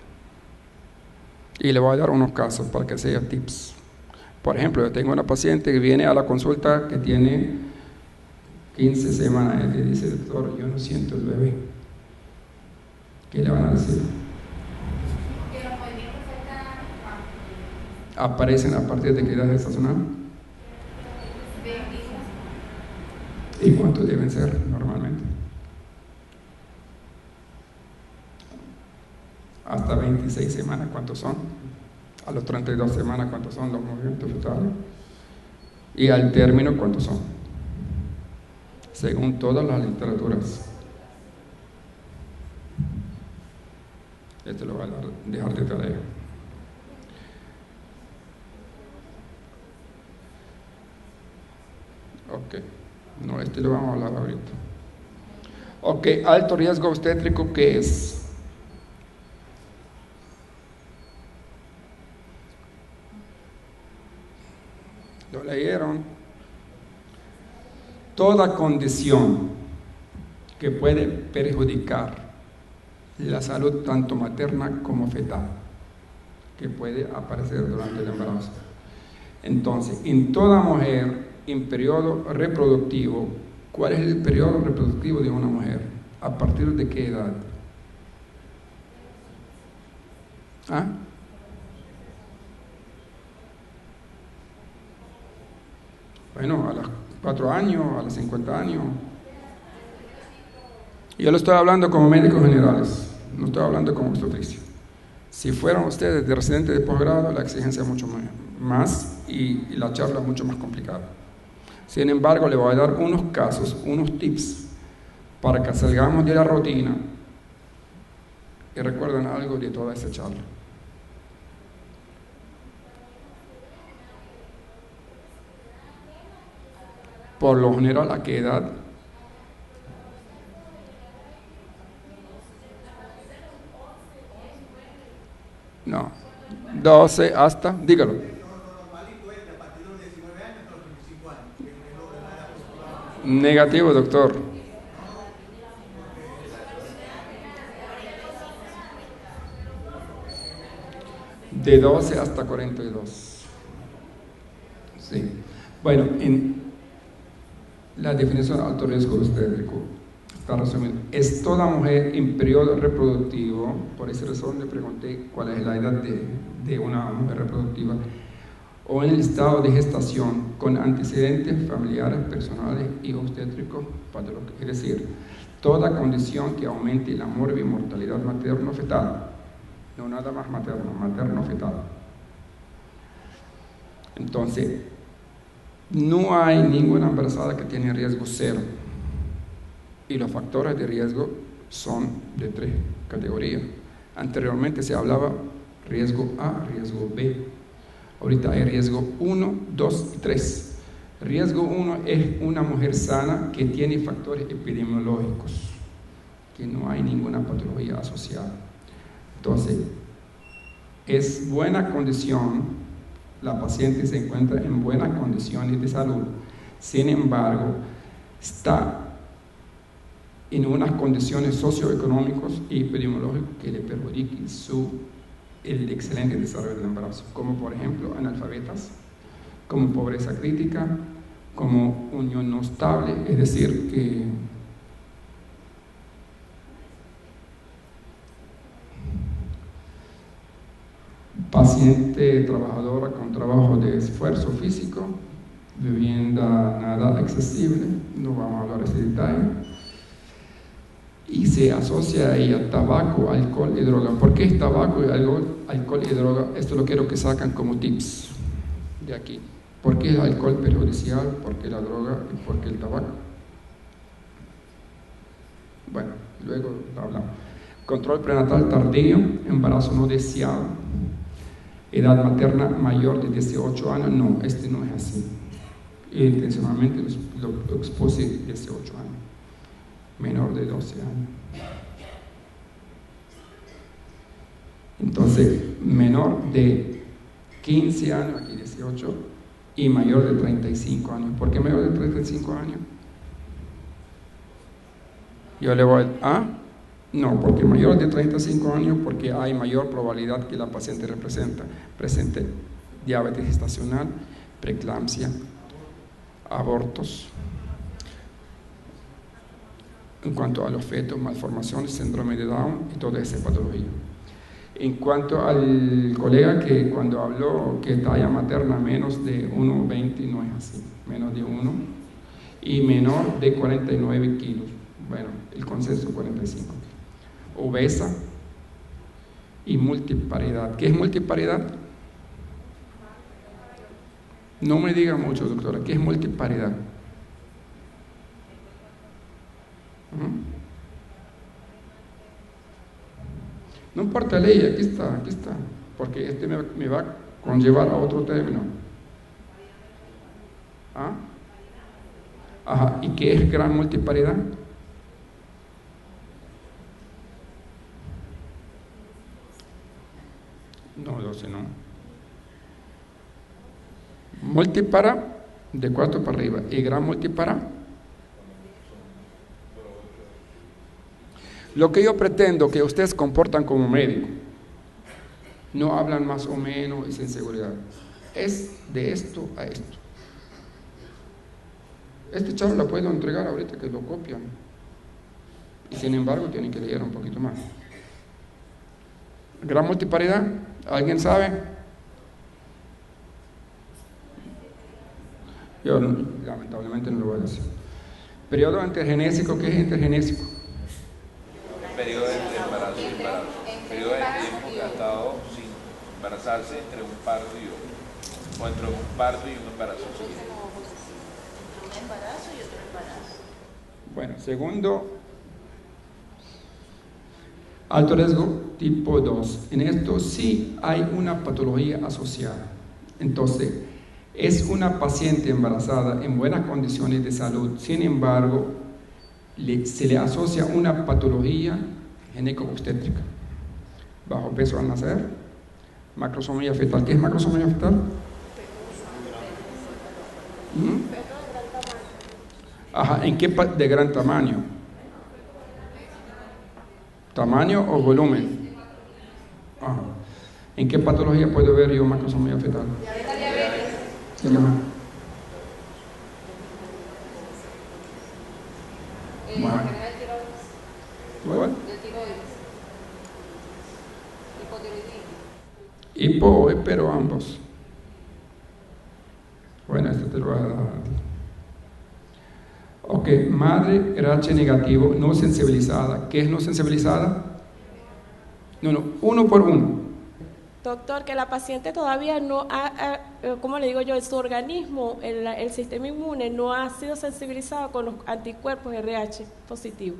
Y le voy a dar unos casos para que sea tips. Por ejemplo, yo tengo una paciente que viene a la consulta que tiene 15 semanas y le dice, doctor, yo no siento el bebé. ¿Qué le van a decir? ¿Aparecen a partir de qué edad gestacional? ¿Y cuántos deben ser normalmente? Hasta 26 semanas, ¿cuántos son? A los 32 semanas, ¿cuántos son los movimientos fetales? Y al término, ¿cuántos son? Según todas las literaturas. Esto lo voy a dejar de tarea. Ok, no, este lo vamos a hablar ahorita. Ok, alto riesgo obstétrico, ¿qué es? ¿Lo leyeron? Toda condición que puede perjudicar la salud tanto materna como fetal, que puede aparecer durante el embarazo. Entonces, en toda mujer en periodo reproductivo, ¿cuál es el periodo reproductivo de una mujer? ¿A partir de qué edad? ¿Ah? Bueno, a los 4 años, a los 50 años. Yo lo estoy hablando como médicos generales, no estoy hablando como obstetricia. Si fueran ustedes de residentes de posgrado, la exigencia es mucho más y la charla es mucho más complicada. Sin embargo, le voy a dar unos casos, unos tips para que salgamos de la rutina y recuerden algo de toda esa charla. Por lo general, ¿a qué edad? 12 hasta, dígalo. Negativo, doctor. De 12 hasta 42. Sí. Bueno, en la definición de alto riesgo obstétrico está resumido. Es toda mujer en periodo reproductivo, por esa razón le pregunté cuál es la edad de una mujer reproductiva, o en el estado de gestación con antecedentes familiares, personales y obstétricos patológicos. Es decir, toda condición que aumente la morbimortalidad materno-fetal, no nada más materno-fetal. Entonces, no hay ninguna embarazada que tiene riesgo cero. Y los factores de riesgo son de 3 categorías. Anteriormente se hablaba riesgo A, riesgo B. Ahorita hay riesgo 1, 2 y 3. Riesgo 1 es una mujer sana que tiene factores epidemiológicos, que no hay ninguna patología asociada. Entonces, es buena condición, la paciente se encuentra en buenas condiciones de salud, sin embargo, está en unas condiciones socioeconómicas y epidemiológicas que le perjudiquen el excelente desarrollo del embarazo, como por ejemplo analfabetas, como pobreza crítica, como unión no estable, es decir, que paciente trabajadora con trabajo de esfuerzo físico, vivienda nada accesible, no vamos a hablar de ese detalle, y se asocia ahí a tabaco, alcohol y droga. ¿Por qué es tabaco, alcohol y droga? Esto lo quiero que sacan como tips de aquí. ¿Por qué el alcohol perjudicial? ¿Por qué la droga? ¿Y por qué el tabaco? Bueno, luego lo hablamos. Control prenatal tardío, embarazo no deseado, edad materna mayor de 18 años, no, este no es así. Intencionalmente lo expuse 18 años, menor de 12 años. Entonces, menor de 15 años, aquí 18, y mayor de 35 años. ¿Por qué mayor de 35 años? Yo le voy a... No, porque mayor de 35 años, porque hay mayor probabilidad que la paciente presente diabetes gestacional, preeclampsia, abortos. En cuanto a los fetos, malformaciones, síndrome de Down y toda esa patología. En cuanto al colega que cuando habló que talla materna menos de 1,20, no es así, menos de 1, y menor de 49 kilos, bueno, el consenso 45. Obesa y multiparidad. ¿Qué es multiparidad? No me diga mucho, doctora, ¿qué es multiparidad? No importa la ley, aquí está, porque este me va a conllevar a otro término. ¿Ah? Ajá, ¿y qué es gran multiparidad? No, 12 no. Multipara, de 4 para arriba, y gran multipara. Lo que yo pretendo que ustedes comportan como médico, no hablan más o menos y sin seguridad, es de esto a esto. Este chavo lo puedo entregar ahorita que lo copian, y sin embargo tienen que leer un poquito más. Gran multiparidad, ¿alguien sabe? Yo lamentablemente no lo voy a decir. Periodo intergenésico, ¿qué es intergenésico? Periodo entre embarazo y embarazo. Periodo de tiempo que ha estado sin embarazarse entre un parto y otro. O entre un parto y un embarazo siguiente. Un embarazo y otro embarazo. Bueno, segundo, alto riesgo tipo 2. En esto sí hay una patología asociada. Entonces, es una paciente embarazada en buenas condiciones de salud, sin embargo, se le asocia una patología gineco-obstétrica. Bajo peso al nacer, Macrosomía fetal. ¿Qué es macrosomía fetal? Ajá, ¿en qué de gran tamaño? ¿Tamaño o volumen? Ajá. ¿En qué patología puedo ver yo macrosomía fetal? ¿Se llama? Bueno. Hipo o pero ambos. Bueno, esto te lo voy a dar. Ok, madre RH negativo, no sensibilizada. ¿Qué es no sensibilizada? No, uno por uno. Doctor, que la paciente todavía no ha, ¿cómo le digo yo? Su organismo, el sistema inmune no ha sido sensibilizado con los anticuerpos RH positivo.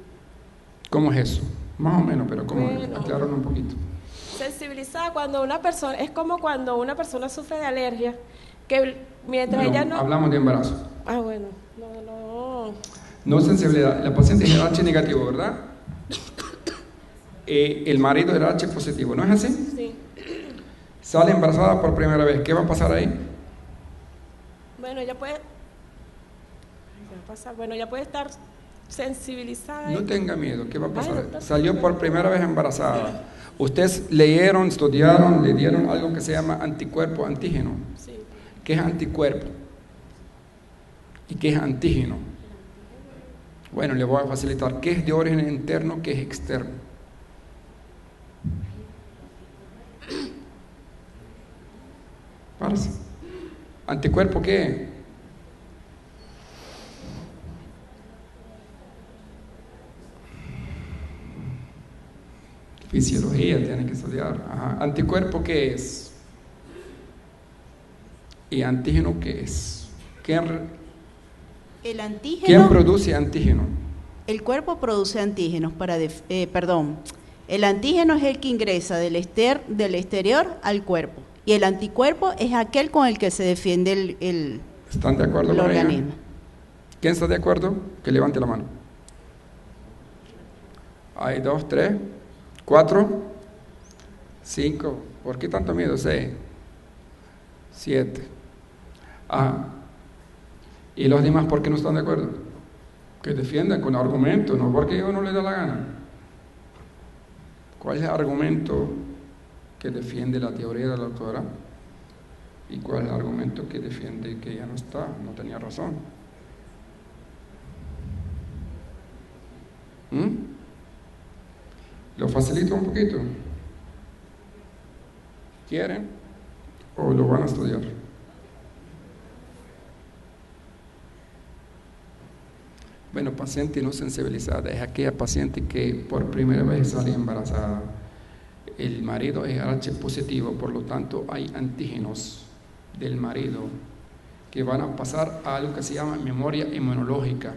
¿Cómo es eso? Más o menos, pero ¿cómo? Bueno, acláranos un poquito. Sensibilizada cuando una persona, es como cuando una persona sufre de alergia, que mientras ella no... Hablamos de embarazo. Ah, bueno, no sensibilidad. La paciente es RH negativo, ¿verdad? El marido es RH positivo, ¿no es así? Sí. Sale embarazada por primera vez, ¿qué va a pasar ahí? Bueno, ella puede... ¿Qué va a pasar? Bueno, ella puede estar sensibilizada. No tenga miedo, ¿qué va a pasar? Salió por primera vez embarazada. Ustedes leyeron, estudiaron, le dieron algo que se llama anticuerpo antígeno. Sí. ¿Qué es anticuerpo? ¿Y qué es antígeno? Bueno, le voy a facilitar. ¿Qué es de origen interno? ¿Qué es externo? Párese. ¿Anticuerpo qué? Fisiología tiene que estudiar. Ajá. ¿Anticuerpo qué es? ¿Y antígeno qué es? El antígeno, ¿Quién produce antígeno? El cuerpo produce antígenos el antígeno es el que ingresa del exterior al cuerpo y el anticuerpo es aquel con el que se defiende el ¿Están de acuerdo con organismo? ella? ¿Quién está de acuerdo? Que levante la mano. Hay 2, 3, 4, 5. ¿Por qué tanto miedo? 6, 7. ¿Y los demás por qué no están de acuerdo? Que defiendan con argumento, no porque uno le da la gana. ¿Cuál es el argumento que defiende la teoría de la doctora? ¿Y cuál es el argumento que defiende que ella no tenía razón? ¿Lo facilito un poquito? ¿Quieren? ¿O lo van a estudiar? Bueno, paciente no sensibilizada es aquella paciente que por primera vez sale embarazada. El marido es RH positivo, por lo tanto hay antígenos del marido que van a pasar a algo que se llama memoria inmunológica,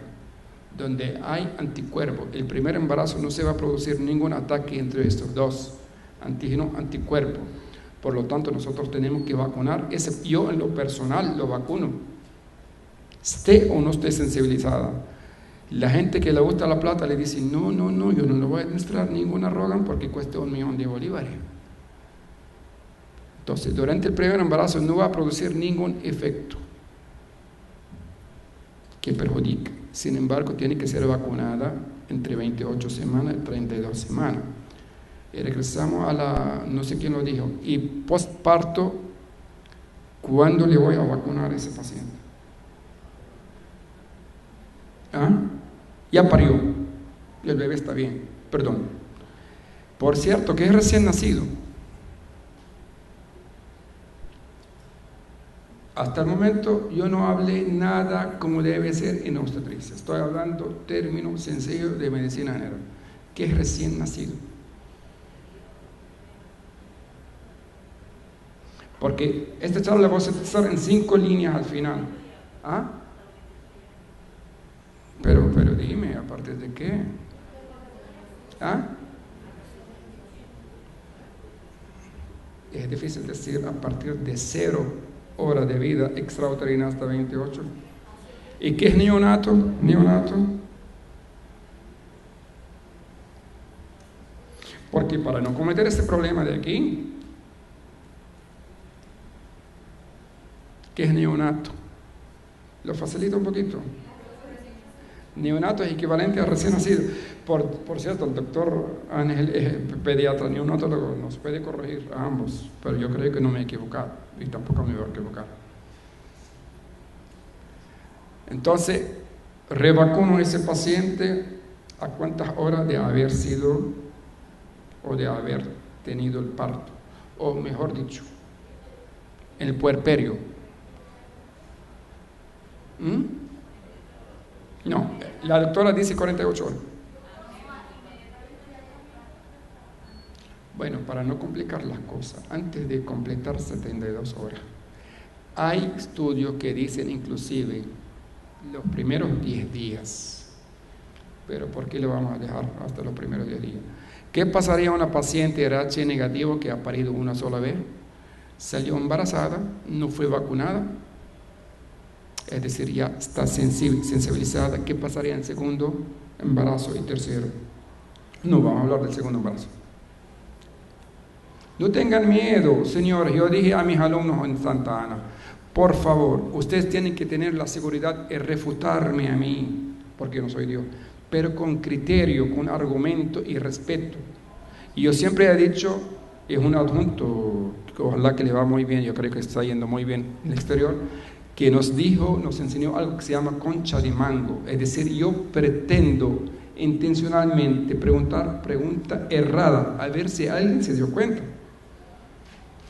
donde hay anticuerpos. El primer embarazo no se va a producir ningún ataque entre estos dos, antígeno, anticuerpo. Por lo tanto, nosotros tenemos que vacunar. Yo en lo personal lo vacuno, esté o no esté sensibilizada. La gente que le gusta la plata le dice, no, yo no le voy a administrar ninguna Rogan porque cuesta $1.000.000 de bolívares. Entonces, durante el primer embarazo no va a producir ningún efecto que perjudique. Sin embargo, tiene que ser vacunada entre 28 semanas y 32 semanas. Y regresamos a no sé quién lo dijo, y postparto, ¿cuándo le voy a vacunar a ese paciente? Ya parió y el bebé está bien, perdón. Por cierto, que es recién nacido. Hasta el momento yo no hablé nada como debe ser en obstetricia. Estoy hablando términos sencillos de medicina general. Que es recién nacido. Porque esta charla la voy a hacer en 5 líneas al final. Pero dime, ¿a partir de qué? Es difícil decir a partir de 0 horas de vida extrauterina hasta 28. ¿Y qué es neonato? Porque para no cometer este problema de aquí, ¿Qué es neonato? Lo facilito un poquito. Neonato es equivalente a recién nacido. Por cierto, el doctor Ángel es pediatra neonatólogo, nos puede corregir a ambos, pero yo creo que no me he equivocado y tampoco me voy a equivocar. Entonces, revacuno a ese paciente a cuántas horas de haber sido o de haber tenido el parto, o mejor dicho, el puerperio. No, la doctora dice 48 horas. Bueno, para no complicar las cosas, antes de completar 72 horas, hay estudios que dicen inclusive los primeros 10 días. Pero ¿por qué lo vamos a dejar hasta los primeros 10 días? ¿Qué pasaría a una paciente RH negativo que ha parido una sola vez, salió embarazada, no fue vacunada, es decir, ya está sensibilizada? ¿Qué pasaría en segundo embarazo y tercero? No vamos a hablar del segundo embarazo. No tengan miedo, señores. Yo dije a mis alumnos en Santa Ana, por favor, ustedes tienen que tener la seguridad de refutarme a mí, porque yo no soy Dios, pero con criterio, con argumento y respeto. Y yo siempre he dicho, es un adjunto, ojalá que le va muy bien, yo creo que está yendo muy bien en el exterior, que nos enseñó algo que se llama concha de mango. Es decir, yo pretendo intencionalmente preguntar pregunta errada, a ver si alguien se dio cuenta.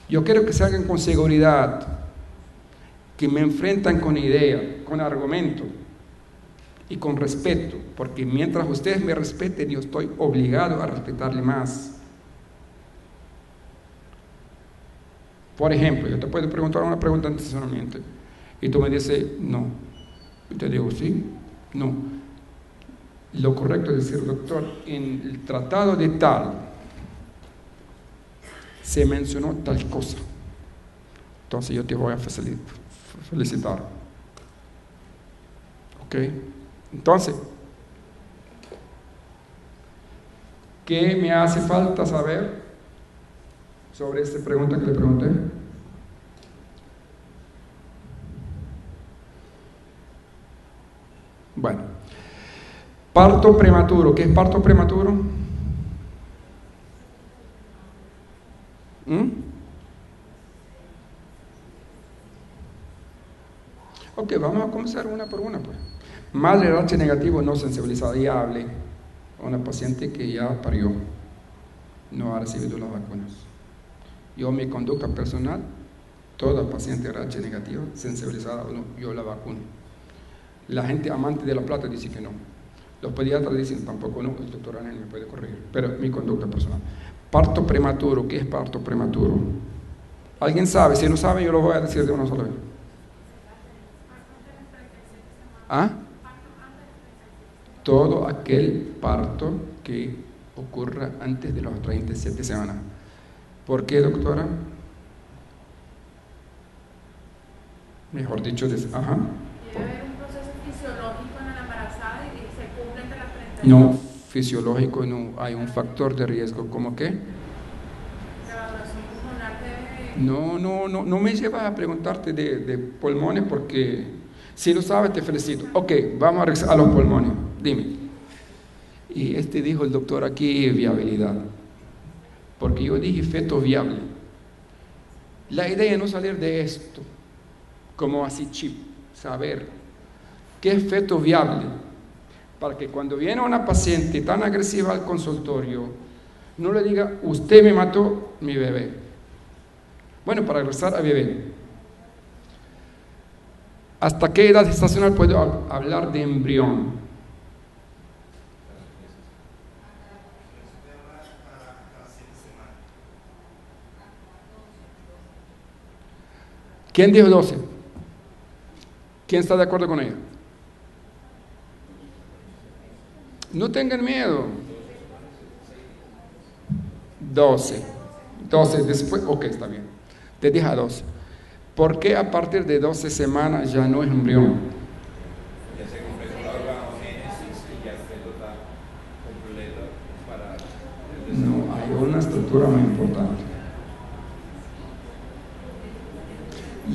Yo quiero que se hagan con seguridad, que me enfrentan con idea, con argumento y con respeto, porque mientras ustedes me respeten, yo estoy obligado a respetarle más. Por ejemplo, yo te puedo preguntar una pregunta intencionalmente y tú me dices no, y te digo sí, no. Lo correcto es decir, doctor, en el tratado de tal se mencionó tal cosa, entonces yo te voy a felicitar. ¿Ok? Entonces, ¿qué me hace falta saber sobre esta pregunta que le pregunté? Bueno, parto prematuro. ¿Qué es parto prematuro? Ok, vamos a comenzar una por una, pues. Madre RH negativo no sensibilizada, ya hablé. Una paciente que ya parió, no ha recibido las vacunas. Yo, mi conducta personal, toda paciente RH negativa, sensibilizada o no, yo la vacuno. La gente amante de la plata dice que no. Los pediatras dicen tampoco no, el doctor Anel me puede corregir, pero mi conducta personal. Parto prematuro, ¿qué es parto prematuro? ¿Alguien sabe? Si no sabe, yo lo voy a decir de una sola vez. ¿Ah? Todo aquel parto que ocurra antes de las 37 semanas. ¿Por qué, doctora? Mejor dicho, ¿Debe haber un proceso fisiológico en la embarazada y se cumple entre las 37? No, fisiológico no, hay un factor de riesgo. ¿Cómo qué? La evaluación pulmonar debe... No me llevas a preguntarte de pulmones porque si lo sabes te felicito. Ok, vamos a regresar a los pulmones. Dime. Y dijo el doctor aquí viabilidad, porque yo dije feto viable. La idea es no salir de esto como así chip, saber qué es feto viable, para que cuando viene una paciente tan agresiva al consultorio, no le diga, usted me mató mi bebé. Bueno, para regresar a bebé, ¿hasta qué edad gestacional puedo hablar de embrión? ¿Quién dijo 12? ¿Quién está de acuerdo con ella? No tengan miedo. 12 después, ok, está bien. Te dije a 12. ¿Por qué a partir de 12 semanas ya no es embrión? Ya se completó la organogénesis y ya el feto está completo para el desarrollo. No, hay una estructura muy importante.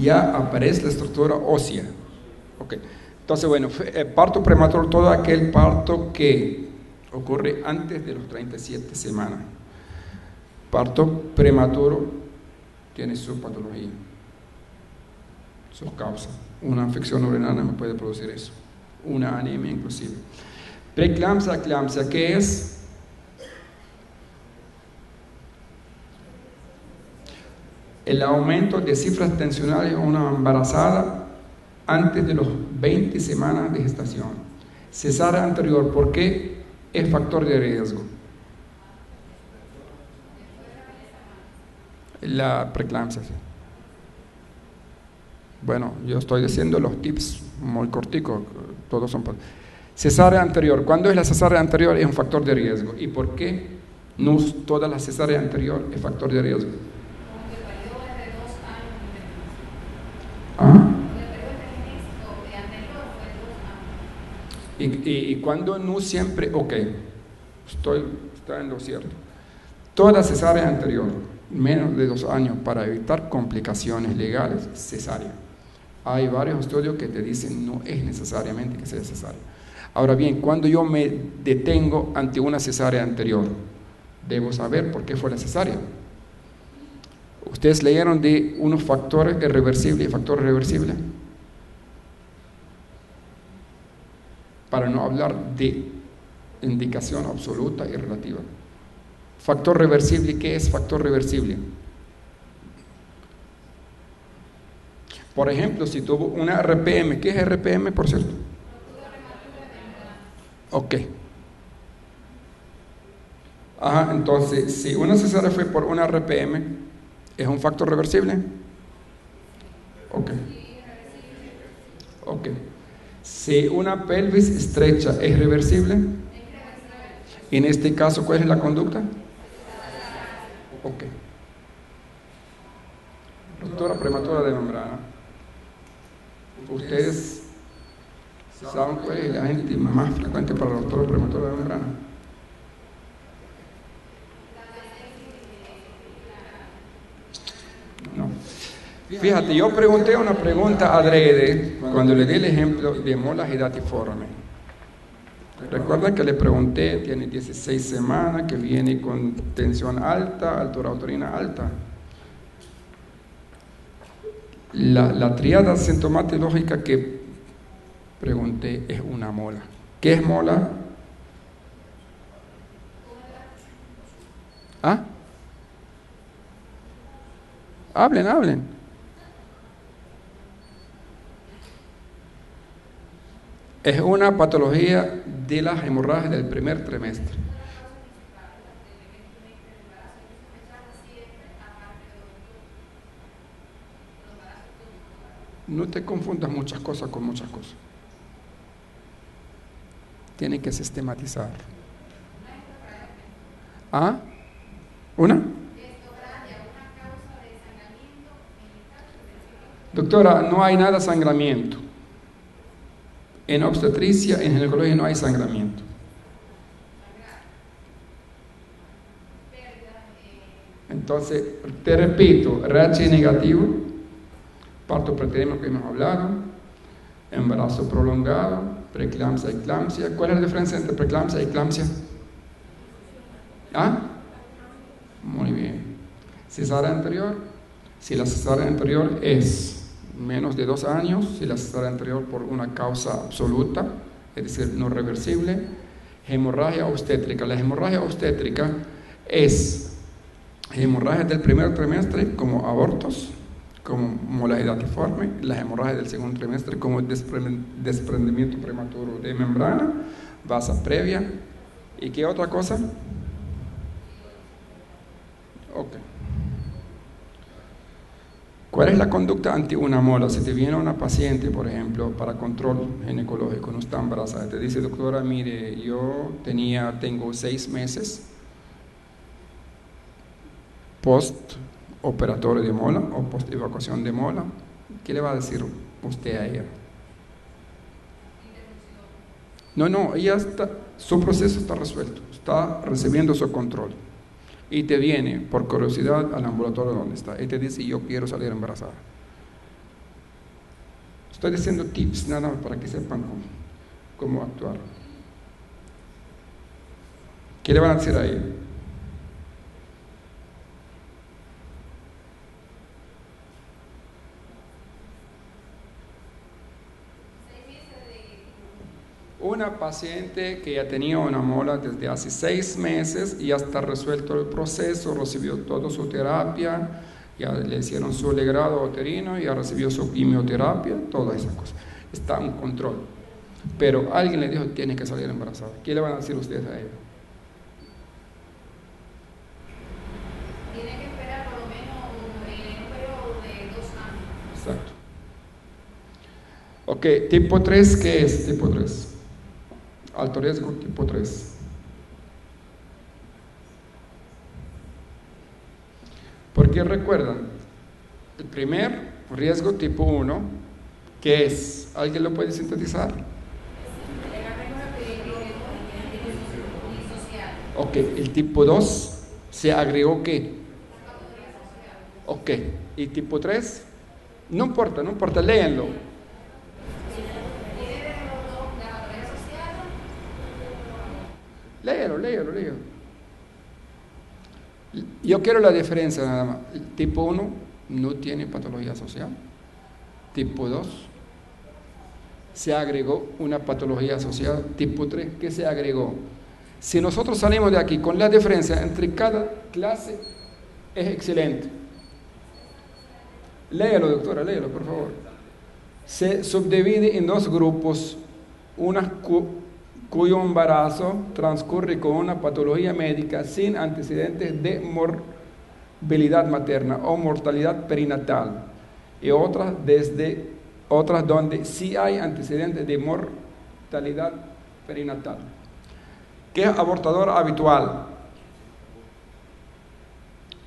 ya aparece la estructura ósea. Okay. Entonces, bueno, parto prematuro, todo aquel parto que ocurre antes de los 37 semanas. Parto prematuro tiene su patología, sus causas. Una infección urinaria me puede producir eso, una anemia inclusive. Preeclampsia, eclampsia, ¿qué es? El aumento de cifras tensionales en una embarazada antes de los 20 semanas de gestación. Cesárea anterior, ¿por qué es factor de riesgo? La preeclampsia, sí. Bueno, yo estoy diciendo los tips muy corticos, todos son... Cesárea anterior, ¿cuándo es la cesárea anterior? Es un factor de riesgo. ¿Y por qué no toda la cesárea anterior es factor de riesgo? ¿Ah? Y cuando no siempre, ok, está en lo cierto. Toda cesárea anterior, menos de 2 años, para evitar complicaciones legales, cesárea. Hay varios estudios que te dicen no es necesariamente que sea cesárea. Ahora bien, cuando yo me detengo ante una cesárea anterior, debo saber por qué fue la cesárea. ¿Ustedes leyeron de unos factores irreversibles y factores reversibles? Para no hablar de indicación absoluta y relativa. Factor reversible, ¿qué es factor reversible? Por ejemplo, si tuvo una RPM, ¿qué es RPM, por cierto? Ok. Ajá, entonces, si una cesárea fue por una RPM, ¿es un factor reversible? Ok. Ok. Si una pelvis estrecha, ¿es reversible? En este caso, ¿cuál es la conducta? Ok. Ruptura prematura de membrana. ¿Ustedes saben cuál es la gente más frecuente para la ruptura prematura de membrana? No. Fíjate, yo pregunté una pregunta adrede cuando le di el ejemplo de mola hidatiforme. Recuerda que le pregunté, tiene 16 semanas, que viene con tensión alta, altura uterina alta. La tríada sintomatológica que pregunté es una mola. ¿Qué es mola? ¿Ah? Hablen. Es una patología de las hemorragias del primer trimestre. No te confundas muchas cosas con muchas cosas. Tiene que sistematizar. ¿Ah? ¿Una? Doctora, no hay nada de sangramiento. En obstetricia, en ginecología no hay sangramiento. Entonces, te repito, RH negativo, parto preterino que hemos hablado, embarazo prolongado, preeclampsia, eclampsia. ¿Cuál es la diferencia entre preeclampsia y eclampsia? ¿Ah? Muy bien. Cesárea anterior. Si la cesárea anterior es menos de 2 años, si la cesárea anterior por una causa absoluta, es decir, no reversible. Hemorragia obstétrica. La hemorragia obstétrica es hemorragia del primer trimestre como abortos, como mola hidatiforme, las hemorragias del segundo trimestre como desprendimiento prematuro de membrana, vasa previa. ¿Y qué otra cosa? Ok. ¿Cuál es la conducta ante una mola? Si te viene una paciente, por ejemplo, para control ginecológico, no está embarazada, te dice, doctora, mire, yo tengo 6 meses post-operatorio de mola o post-evacuación de mola, ¿qué le va a decir usted a ella? No, ella su proceso está resuelto, está recibiendo su control. Y te viene por curiosidad al ambulatorio donde está y te dice, yo quiero salir embarazada. Estoy diciendo tips, nada más para que sepan cómo actuar. ¿Qué le van a decir a ella? Una paciente que ya tenía una mola desde hace 6 meses y ya está resuelto el proceso, recibió toda su terapia, ya le hicieron su legrado uterino, ya recibió su quimioterapia, todas esas cosas. Está en control. Pero alguien le dijo que tiene que salir embarazada. ¿Qué le van a decir ustedes a ella? Tiene que esperar por lo menos un periodo de 2 años. Exacto. Ok, tipo 3, ¿qué es tipo 3? Alto riesgo tipo 3. Porque recuerdan, el primer riesgo tipo 1, ¿qué es? ¿Alguien lo puede sintetizar? Ok, el tipo 2 se agregó ¿qué? Ok, y tipo 3, no importa, léanlo. Léelo. Yo quiero la diferencia nada más. El tipo 1 no tiene patología social. Tipo 2 se agregó una patología social. Tipo 3, ¿qué se agregó? Si nosotros salimos de aquí con la diferencia entre cada clase, es excelente. Léelo, doctora, léelo, por favor. Se subdivide en 2 grupos, una cuyo embarazo transcurre con una patología médica sin antecedentes de morbilidad materna o mortalidad perinatal, y otras donde sí hay antecedentes de mortalidad perinatal. ¿Qué es abortador habitual?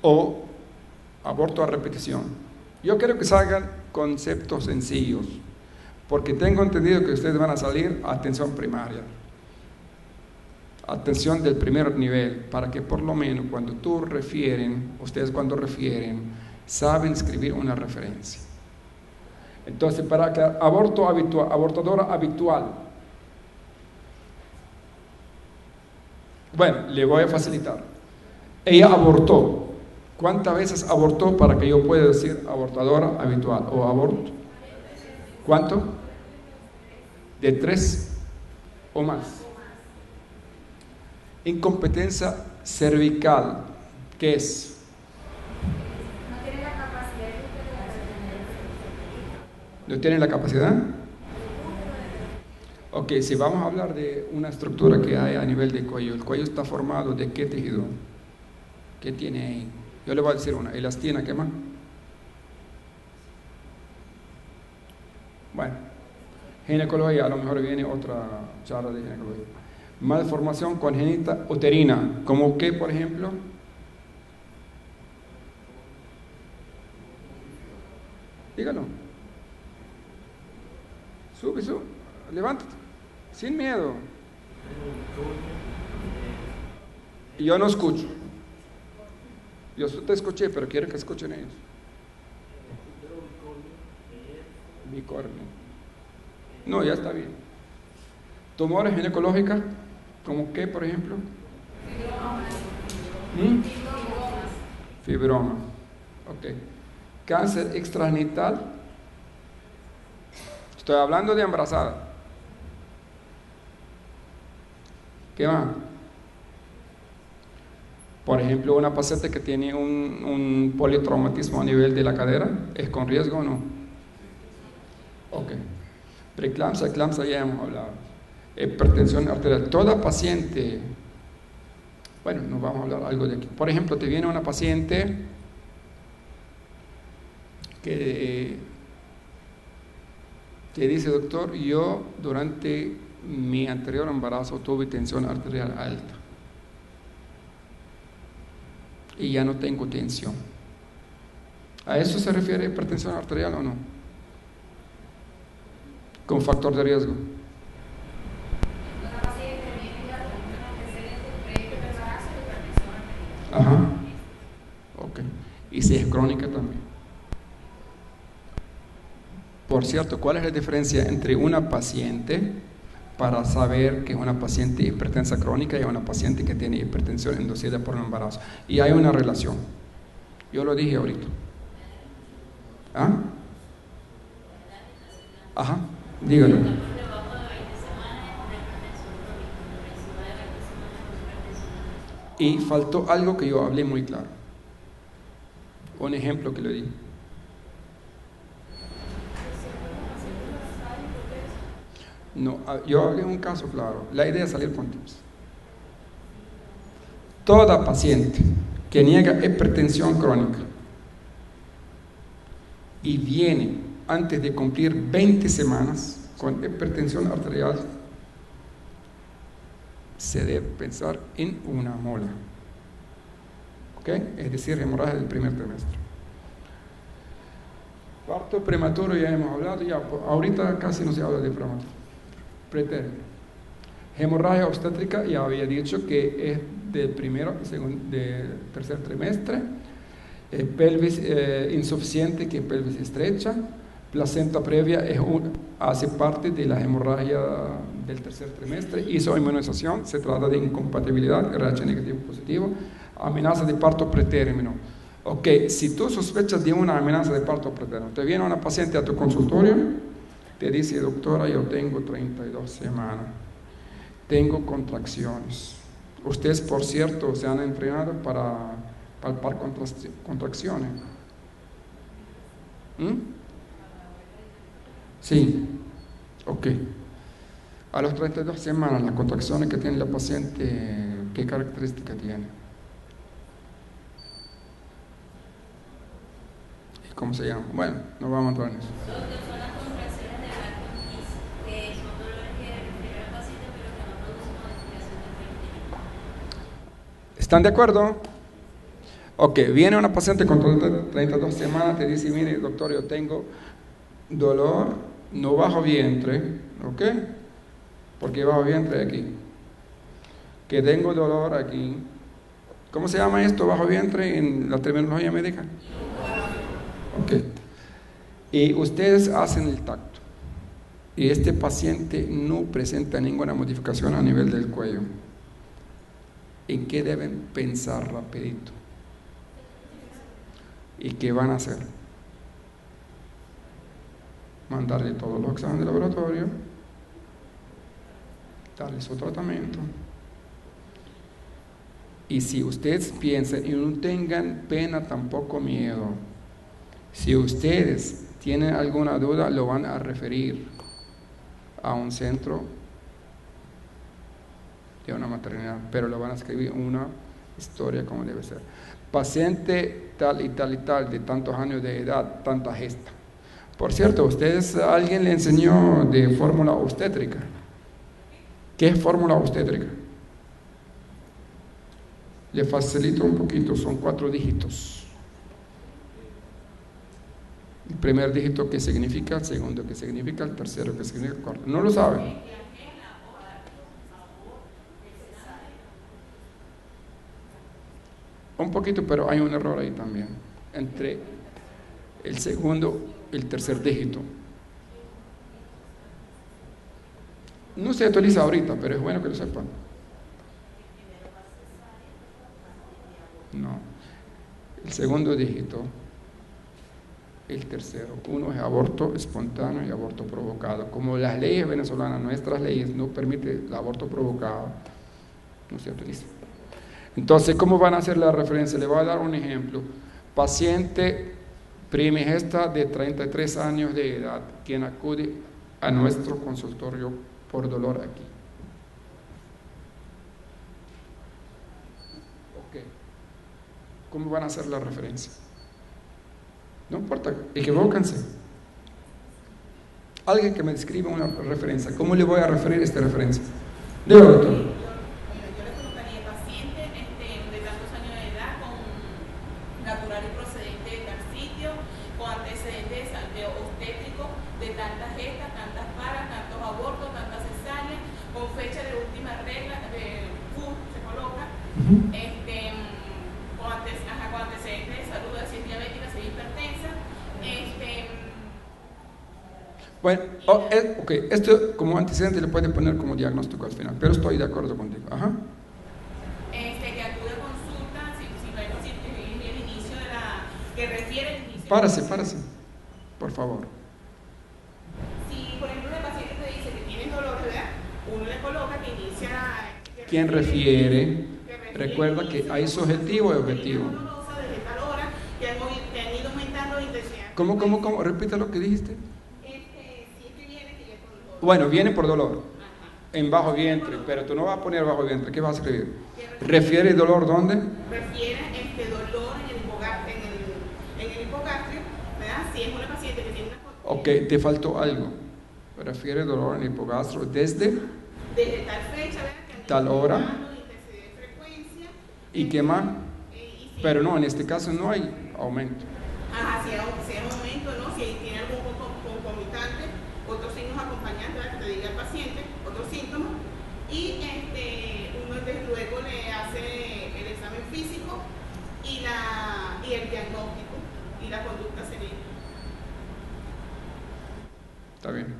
O aborto a repetición. Yo quiero que salgan conceptos sencillos, porque tengo entendido que ustedes van a salir a atención primaria, atención del primer nivel, para que por lo menos ustedes cuando refieren, saben escribir una referencia. Entonces, para que abortadora habitual, bueno, le voy a facilitar. Ella abortó. ¿Cuántas veces abortó para que yo pueda decir abortadora habitual o aborto? ¿Cuánto? ¿De 3 o más? Incompetencia cervical, ¿qué es? ¿No tiene la capacidad? Ok, si vamos a hablar de una estructura que hay a nivel de cuello, ¿el cuello está formado de qué tejido? ¿Qué tiene ahí? Yo le voy a decir una, elastina, ¿qué más? Bueno, ginecología, a lo mejor viene otra charla de ginecología. Malformación congénita uterina, ¿como qué, por ejemplo? Dígalo. Sube, levántate, sin miedo. Yo no escucho. Yo te escuché, pero quiero que escuchen ellos. Bicornio. No, ya está bien. Tumores ginecológicas, ¿como qué, por ejemplo? Fibroma. Ok. Cáncer extragenital. Estoy hablando de embarazada. ¿Qué más? Por ejemplo, una paciente que tiene un politraumatismo a nivel de la cadera, ¿es con riesgo o no? Ok. Preeclampsia, eclampsia ya hemos hablado. Hipertensión arterial. Toda paciente, bueno, nos vamos a hablar algo de aquí. Por ejemplo, te viene una paciente que te dice, doctor, yo durante mi anterior embarazo tuve tensión arterial alta y ya no tengo tensión. ¿A eso se refiere hipertensión arterial o no? Con factor de riesgo. Ajá. Ok. Y si es crónica también. Por cierto, ¿cuál es la diferencia entre una paciente para saber que es una paciente hipertensa crónica y una paciente que tiene hipertensión inducida por un embarazo? Y hay una relación. Yo lo dije ahorita. ¿Ah? Ajá, dígalo. Y faltó algo que yo hablé muy claro. Un ejemplo que le di. No, yo hablé un caso claro. La idea es salir con tips. Toda paciente que niega hipertensión crónica y viene antes de cumplir 20 semanas con hipertensión arterial, se debe pensar en una mola. ¿Ok? Es decir, hemorragia del primer trimestre. Parto prematuro ya hemos hablado, ya ahorita casi no se habla de prematuro. Pretérmino. Hemorragia obstétrica, ya había dicho que es del primero y del tercer trimestre. Pelvis insuficiente, que es pelvis estrecha. Placenta previa hace parte de la hemorragia del tercer trimestre. Isoinmunización, se trata de incompatibilidad, RH negativo positivo. Amenaza de parto pretérmino. Ok, si tú sospechas de una amenaza de parto pretérmino, te viene una paciente a tu consultorio, te dice: doctora, yo tengo 32 semanas, tengo contracciones. Ustedes, por cierto, se han entrenado para palpar contracciones. Sí, ok. A las 32 semanas, las contracciones que tiene la paciente, ¿qué característica tiene? ¿Y cómo se llama? Bueno, no vamos a entrar en eso. ¿Están de acuerdo? Ok, viene una paciente con 32 semanas, te dice: mire, doctor, yo tengo dolor, no bajo vientre, ¿ok? Porque bajo vientre aquí. Que tengo dolor aquí. ¿Cómo se llama esto, bajo vientre, en la terminología médica? Ok. Y ustedes hacen el tacto. Y este paciente no presenta ninguna modificación a nivel del cuello. ¿En qué deben pensar rapidito? ¿Y qué van a hacer? Mandarle todos los exámenes de laboratorio, darle su tratamiento. Y si ustedes piensan y no tengan pena, tampoco miedo, si ustedes tienen alguna duda, lo van a referir a un centro de una maternidad, pero lo van a escribir una historia como debe ser. Paciente tal y tal y tal, de tantos años de edad, tanta gesta. Por cierto, ¿ustedes, alguien le enseñó de fórmula obstétrica? ¿Qué es fórmula obstétrica? Le facilito un poquito, son 4 dígitos. El primer dígito, ¿qué significa? El segundo, ¿qué significa? El tercero, ¿qué significa? El cuarto. ¿No lo saben? Un poquito, pero hay un error ahí también. Entre el segundo y el tercer dígito. No se utiliza ahorita, pero es bueno que lo sepan. No. El segundo dígito, el tercero. Uno es aborto espontáneo y aborto provocado. Como las leyes venezolanas, nuestras leyes, no permiten el aborto provocado, no se utiliza. Entonces, ¿cómo van a hacer la referencia? Le voy a dar un ejemplo. Paciente primigesta de 33 años de edad, quien acude a nuestro consultorio por dolor aquí. Ok. ¿Cómo van a hacer la referencia? No importa, equivóquense. Alguien que me describa una referencia. ¿Cómo le voy a referir esta referencia? Dígalo, doctor. Bueno, ok, esto como antecedente le puede poner como diagnóstico al final, pero estoy de acuerdo contigo. Ajá. Que acude a consulta, si no hay paciente el inicio de la, que refiere el inicio. Párase, por favor. Si, por ejemplo, el paciente te dice que tiene dolor, ¿verdad? Uno le coloca que inicia... ¿Quién refiere? Recuerda que hay subjetivo y objetivo. Desde tal hora, que han ido aumentando la intensidad. ¿Cómo? Repite lo que dijiste. Bueno, viene por dolor, en bajo vientre, pero tú no vas a poner bajo vientre, ¿qué vas a escribir? ¿Refiere dolor dónde? Refiere dolor en el hipogastrio, ¿verdad? Si es una paciente que tiene una... Ok, te faltó algo. Refiere dolor en el hipogastrio desde tal fecha, ¿verdad? Tal hora. ¿Y qué más? Pero no, en este caso no hay aumento. Ajá, si hay aumento, ¿no? Si tiene algún concomitante, otros signos acompañantes, ¿verdad? Que te diga el paciente, otros síntomas. Y uno desde luego le hace el examen físico y el diagnóstico y la conducta sería. Está bien.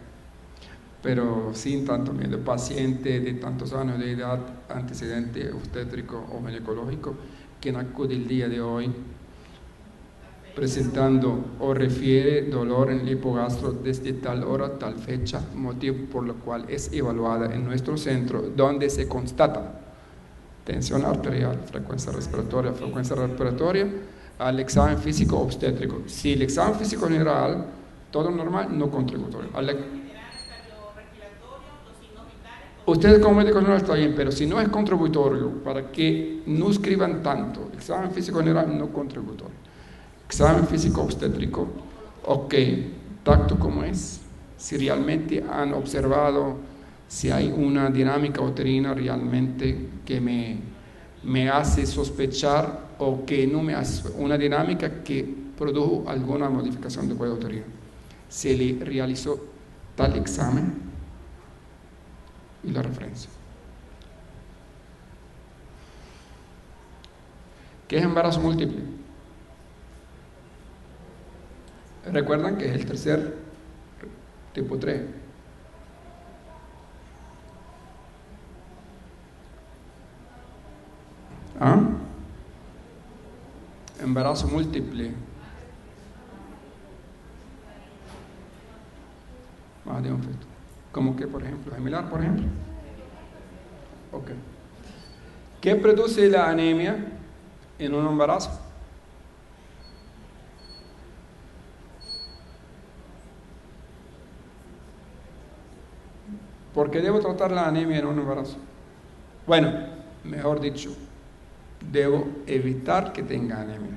Pero sin tanto miedo, paciente de tantos años de edad, antecedente obstétrico o ginecológico, quien acude el día de hoy presentando o refiere dolor en el hipogastro desde tal hora, tal fecha, motivo por lo cual es evaluada en nuestro centro, donde se constata tensión arterial, frecuencia respiratoria, al examen físico obstétrico. Si el examen físico general, todo normal, no contributorio. Ustedes como médicos no está bien, pero si no es contributorio, para que no escriban tanto, examen físico general no contributorio. Examen físico obstétrico, ok, tacto como es, si realmente han observado si hay una dinámica uterina realmente que me hace sospechar o que no me hace, una dinámica que produjo alguna modificación de cuello uterino. Se le realizó tal examen y la referencia. ¿Qué es embarazo múltiple? Recuerdan que es el tercer tipo 3. Embarazo múltiple. Más de un feto. ¿Cómo que, por ejemplo? Gemelar, por ejemplo. Ok. ¿Qué produce la anemia en un embarazo? ¿Por qué debo tratar la anemia en un embarazo? Bueno, mejor dicho, debo evitar que tenga anemia.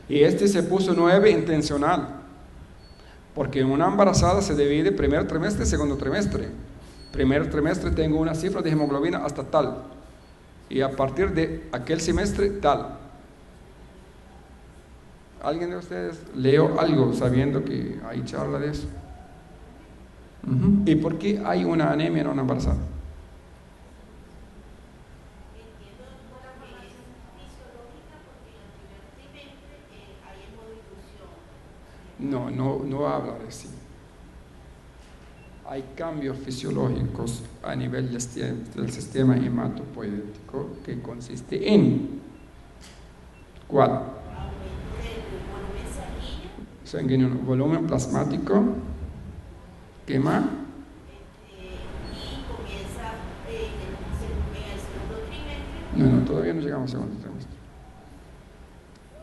Y se puso 9 intencional, porque en una embarazada se divide primer trimestre y segundo trimestre. Primer trimestre tengo una cifra de hemoglobina hasta tal, y a partir de aquel semestre tal. ¿Alguien de ustedes leyó algo sabiendo que hay charla de eso? ¿Y por qué hay una anemia en una embarazada? No habla de sí. Hay cambios fisiológicos a nivel del sistema hematopoietético que consiste en ¿cuál? Sanguíneo, volumen plasmático. ¿Qué más? No, todavía no llegamos al segundo trimestre.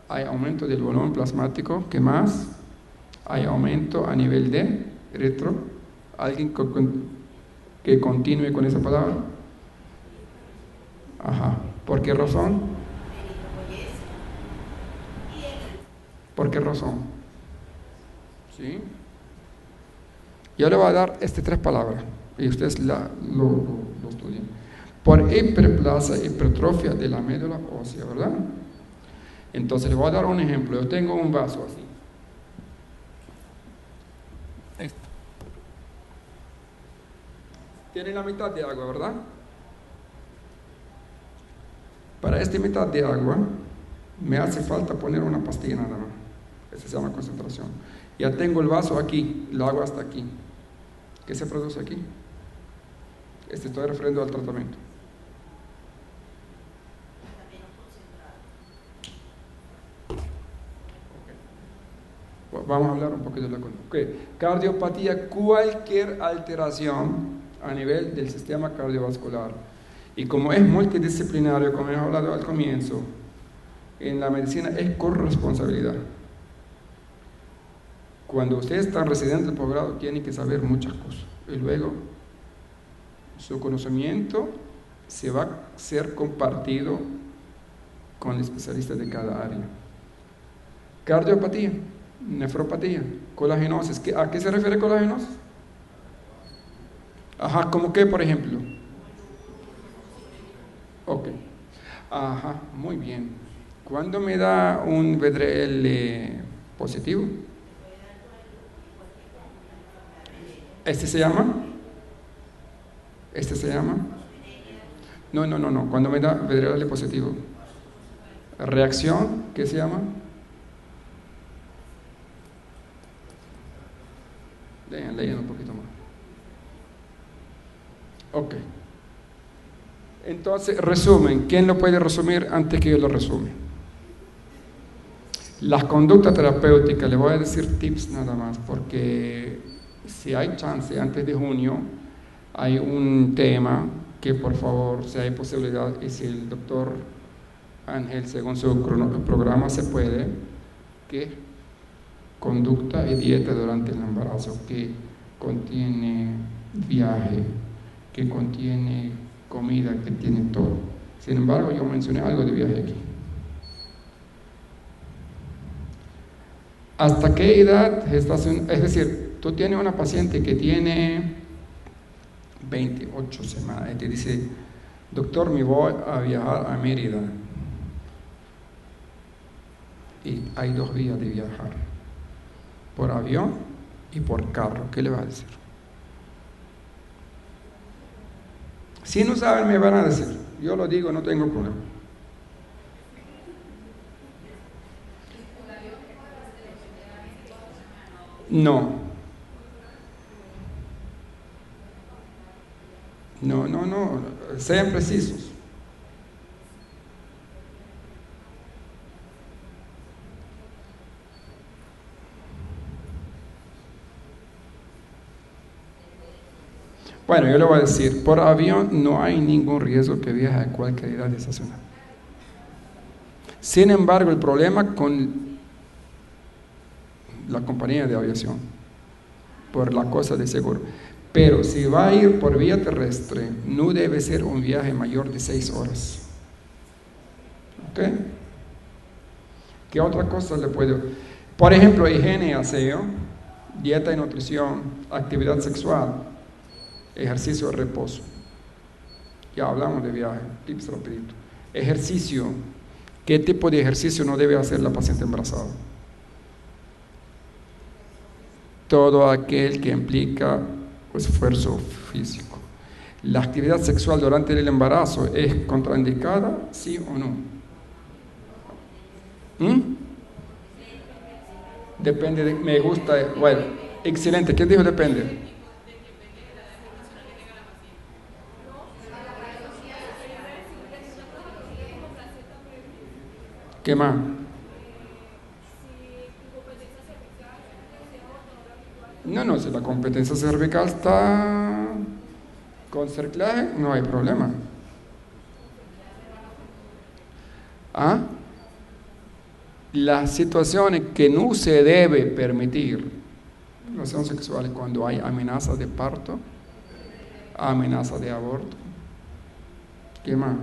Hay aumento del volumen plasmático. ¿Qué más? Hay aumento a nivel de retro. ¿Alguien que continúe con esa palabra? Ajá. ¿Por qué razón? ¿Por qué razón? ¿Sí? Yo le voy a dar 3 palabras y ustedes lo estudian. Por hiperplasia, hipertrofia de la médula ósea, ¿verdad? Entonces le voy a dar un ejemplo. Yo tengo un vaso así. Tiene la mitad de agua, ¿verdad? Para esta mitad de agua Me hace falta poner una pastilla nada más. Esa se llama concentración. Ya tengo el vaso aquí, lo hago hasta aquí. ¿Qué se produce aquí? Estoy refiriendo al tratamiento. Okay. Vamos a hablar un poquito de la conducta. Okay. Cardiopatía, cualquier alteración a nivel del sistema cardiovascular. Y como es multidisciplinario, como hemos hablado al comienzo, en la medicina es corresponsabilidad. Cuando ustedes están residentes del posgrado, tienen que saber muchas cosas. Y luego, su conocimiento se va a ser compartido con el especialista de cada área. Cardiopatía, nefropatía, colagenosis. ¿A qué se refiere colagenosis? Ajá, ¿cómo qué, por ejemplo? Ok. Ajá, muy bien. ¿Cuándo me da un VDRL positivo? ¿Este se llama? ¿Este se llama? No. Cuando me da VDRL positivo. ¿Reacción? ¿Qué se llama? Lean un poquito más. Ok. Entonces, resumen. ¿Quién lo puede resumir antes que yo lo resume? Las conductas terapéuticas, le voy a decir tips nada más, porque si hay chance, antes de junio, hay un tema que por favor, si hay posibilidad, y si el doctor Ángel, según su programa se puede, que conducta y dieta durante el embarazo, que contiene viaje, que contiene comida, que tiene todo. Sin embargo, yo mencioné algo de viaje aquí. ¿Hasta qué edad gestación? Es decir, tú tienes una paciente que tiene 28 semanas y te dice, doctor, me voy a viajar a Mérida. Y hay 2 vías de viajar, por avión y por carro. ¿Qué le va a decir? Si no saben, me van a decir. Yo lo digo, no tengo problema. No. Sean precisos. Bueno, yo le voy a decir, por avión no hay ningún riesgo que viaje a cualquier edad estacional. Sin embargo, el problema con la compañía de aviación, por la cosa de seguro. Pero si va a ir por vía terrestre, no debe ser un viaje mayor de 6 horas. ¿Ok? ¿Qué otra cosa le puedo? Por ejemplo, higiene y aseo, dieta y nutrición, actividad sexual, ejercicio de reposo. Ya hablamos de viaje, tips rapidito. Ejercicio. ¿Qué tipo de ejercicio no debe hacer la paciente embarazada? Todo aquel que implica esfuerzo físico. ¿La actividad sexual durante el embarazo es contraindicada, sí o no? Depende de, me gusta, bueno, excelente. ¿Quién dijo depende? ¿Qué más? No, si la competencia cervical está con cerclaje, no hay problema. Las situaciones que no se debe permitir, relaciones sexuales, cuando hay amenaza de parto, amenaza de aborto. ¿Qué más?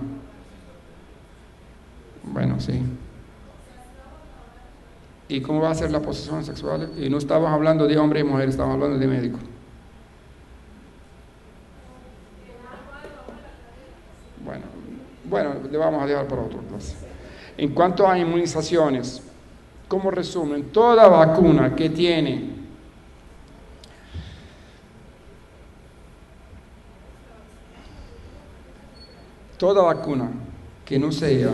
Bueno, sí. ¿Y cómo va a ser la posición sexual? Y no estamos hablando de hombre y mujer, estamos hablando de médico. Bueno, le vamos a dejar para otra clase. En cuanto a inmunizaciones, como resumen, toda vacuna que tiene que no sea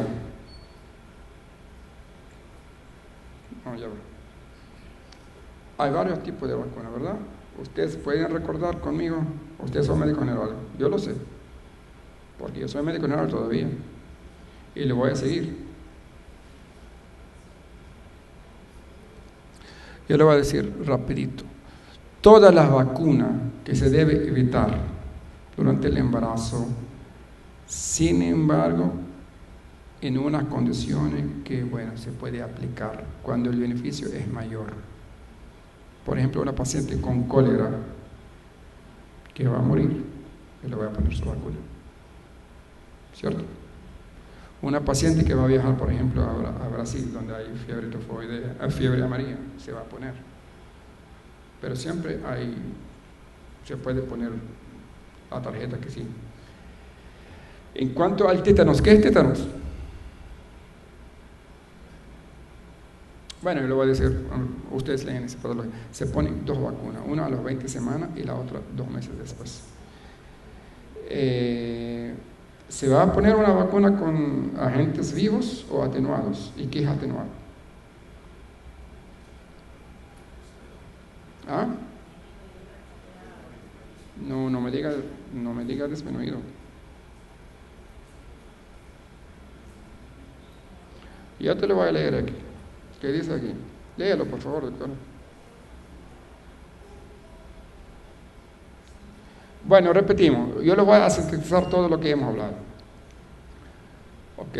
vamos a llevar. Hay varios tipos de vacunas, ¿verdad? Ustedes pueden recordar conmigo, ustedes son médicos generales, yo lo sé, porque yo soy médico general todavía, y le voy a seguir. Yo le voy a decir rapidito, todas las vacunas que se debe evitar durante el embarazo, sin embargo, en unas condiciones que, bueno, se puede aplicar cuando el beneficio es mayor. Por ejemplo, una paciente con cólera que va a morir, yo le voy a poner su vacuna, ¿cierto? Una paciente que va a viajar, por ejemplo, a Brasil, donde hay fiebre tifoidea, fiebre amarilla, se va a poner. Pero siempre se puede poner la tarjeta que sí. En cuanto al tétanos, ¿qué es tétanos? Bueno, yo le voy a decir, ustedes leen ese patología. Se ponen 2 vacunas, una a las 20 semanas y la otra 2 meses después. Se va a poner una vacuna con agentes vivos o atenuados. ¿Y qué es atenuado? ¿Ah? No me diga disminuido. Ya te lo voy a leer aquí. ¿Qué dice aquí? Léalo, por favor, doctor. Bueno, repetimos. Yo les voy a sintetizar todo lo que hemos hablado. Ok.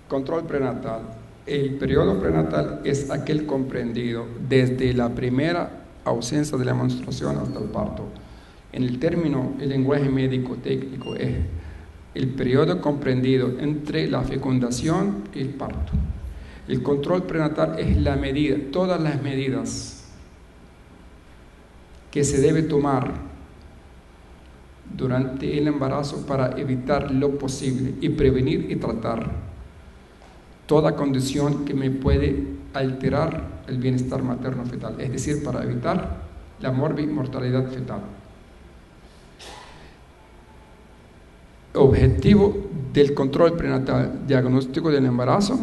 Control prenatal. El periodo prenatal es aquel comprendido desde la primera ausencia de la menstruación hasta el parto. En el término, el lenguaje médico técnico es el periodo comprendido entre la fecundación y el parto. El control prenatal es la medida, todas las medidas que se debe tomar durante el embarazo para evitar lo posible y prevenir y tratar toda condición que me puede alterar el bienestar materno-fetal, es decir, para evitar la mortalidad fetal. Objetivo del control prenatal, diagnóstico del embarazo,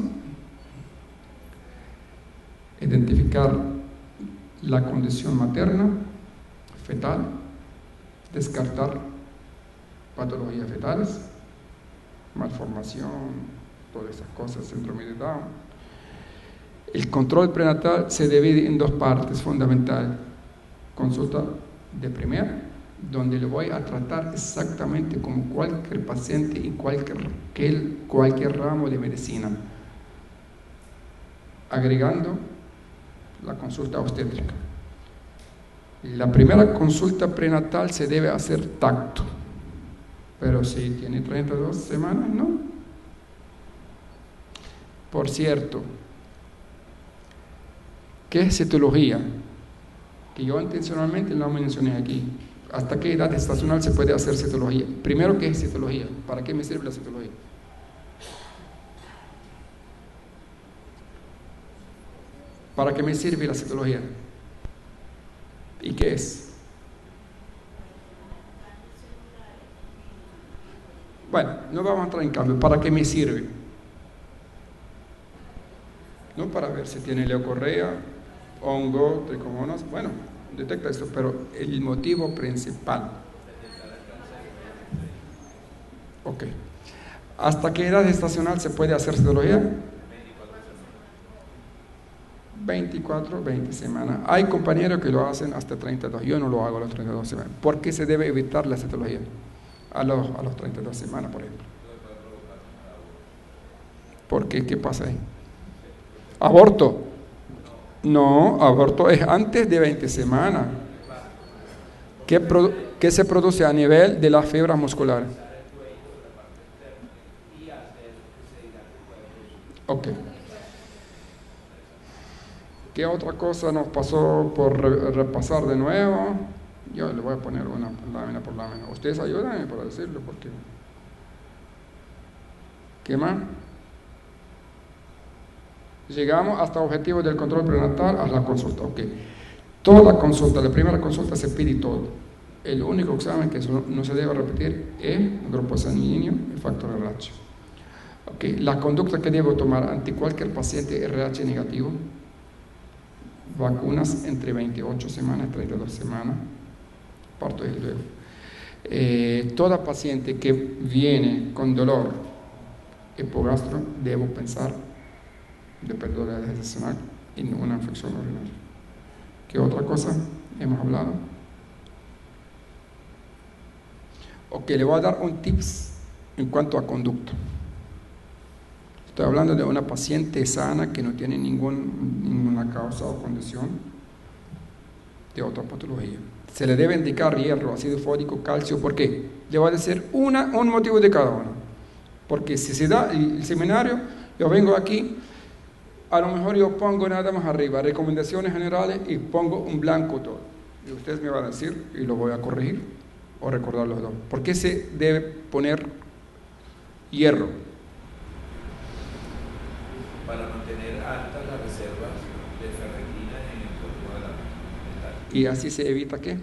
identificar la condición materna, fetal, descartar patologías fetales, malformación, todas esas cosas, síndrome de Down. El control prenatal se divide en 2 partes fundamentales. Consulta de primera, donde le voy a tratar exactamente como cualquier paciente en cualquier ramo de medicina, agregando la consulta obstétrica. La primera consulta prenatal se debe hacer tacto, pero si tiene 32 semanas, no. Por cierto, ¿qué es citología? Que yo intencionalmente no mencioné aquí. ¿Hasta qué edad gestacional se puede hacer citología? Primero, ¿qué es citología? ¿Para qué me sirve la citología? ¿Para qué me sirve la citología? ¿Y qué es? Bueno, no vamos a entrar en cambio. ¿Para qué me sirve? No para ver si tiene leucorrea, hongo, tricomonas. Bueno, detecta esto, pero el motivo principal. Ok. ¿Hasta qué edad gestacional se puede hacer citología? 24, 20 semanas. Hay compañeros que lo hacen hasta 32. Yo no lo hago a los 32 semanas. ¿Por qué se debe evitar la citología a los 32 semanas, por ejemplo? ¿Por qué? ¿Qué pasa ahí? ¿Aborto? No, aborto es antes de 20 semanas. ¿Qué se produce a nivel de las fibras musculares? Ok. ¿Qué otra cosa nos pasó por repasar de nuevo? Yo le voy a poner una lámina por lámina. Ustedes ayúdenme para decirlo, porque... ¿Qué más? Llegamos hasta objetivos del control prenatal, a la consulta. Ok. Toda consulta, la primera consulta se pide todo. El único examen que no se debe repetir es el grupo sanguíneo y factor de RH. Okay. La conducta que debo tomar ante cualquier paciente RH negativo: vacunas entre 28 semanas y 32 semanas, parto desde luego. Toda paciente que viene con dolor hipogastro, debo pensar de pérdida gestacional y no una infección urinaria. ¿Qué otra cosa hemos hablado? Ok, le voy a dar un tips en cuanto a conducta. Estoy hablando de una paciente sana que no tiene ninguna causa o condición de otra patología. Se le debe indicar hierro, ácido fólico, calcio. ¿Por qué? Le voy a decir un motivo de cada uno. Porque si se da el seminario, yo vengo aquí, a lo mejor yo pongo nada más arriba, recomendaciones generales, y pongo un blanco todo. Y ustedes me van a decir, y lo voy a corregir, o recordar los dos. ¿Por qué se debe poner hierro? Para mantener altas las reservas de ferritina en el cuerpo de la metal. Y así se evita ¿qué?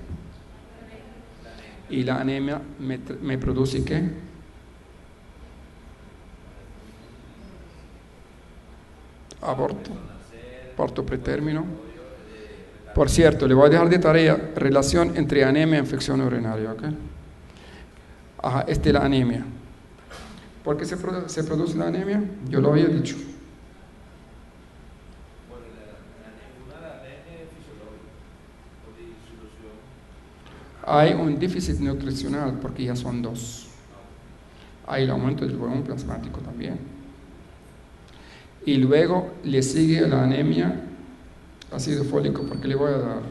Y la anemia me produce ¿qué? Aborto, parto pretérmino. Por cierto, le voy a dejar de tarea relación entre anemia e infección urinaria, ¿ok? Ajá, esta es la anemia. ¿Por qué se produce la anemia? Yo lo había dicho. Hay un déficit nutricional porque ya son dos. Hay el aumento del volumen plasmático también. Y luego le sigue la anemia, ácido fólico, porque le voy a dar.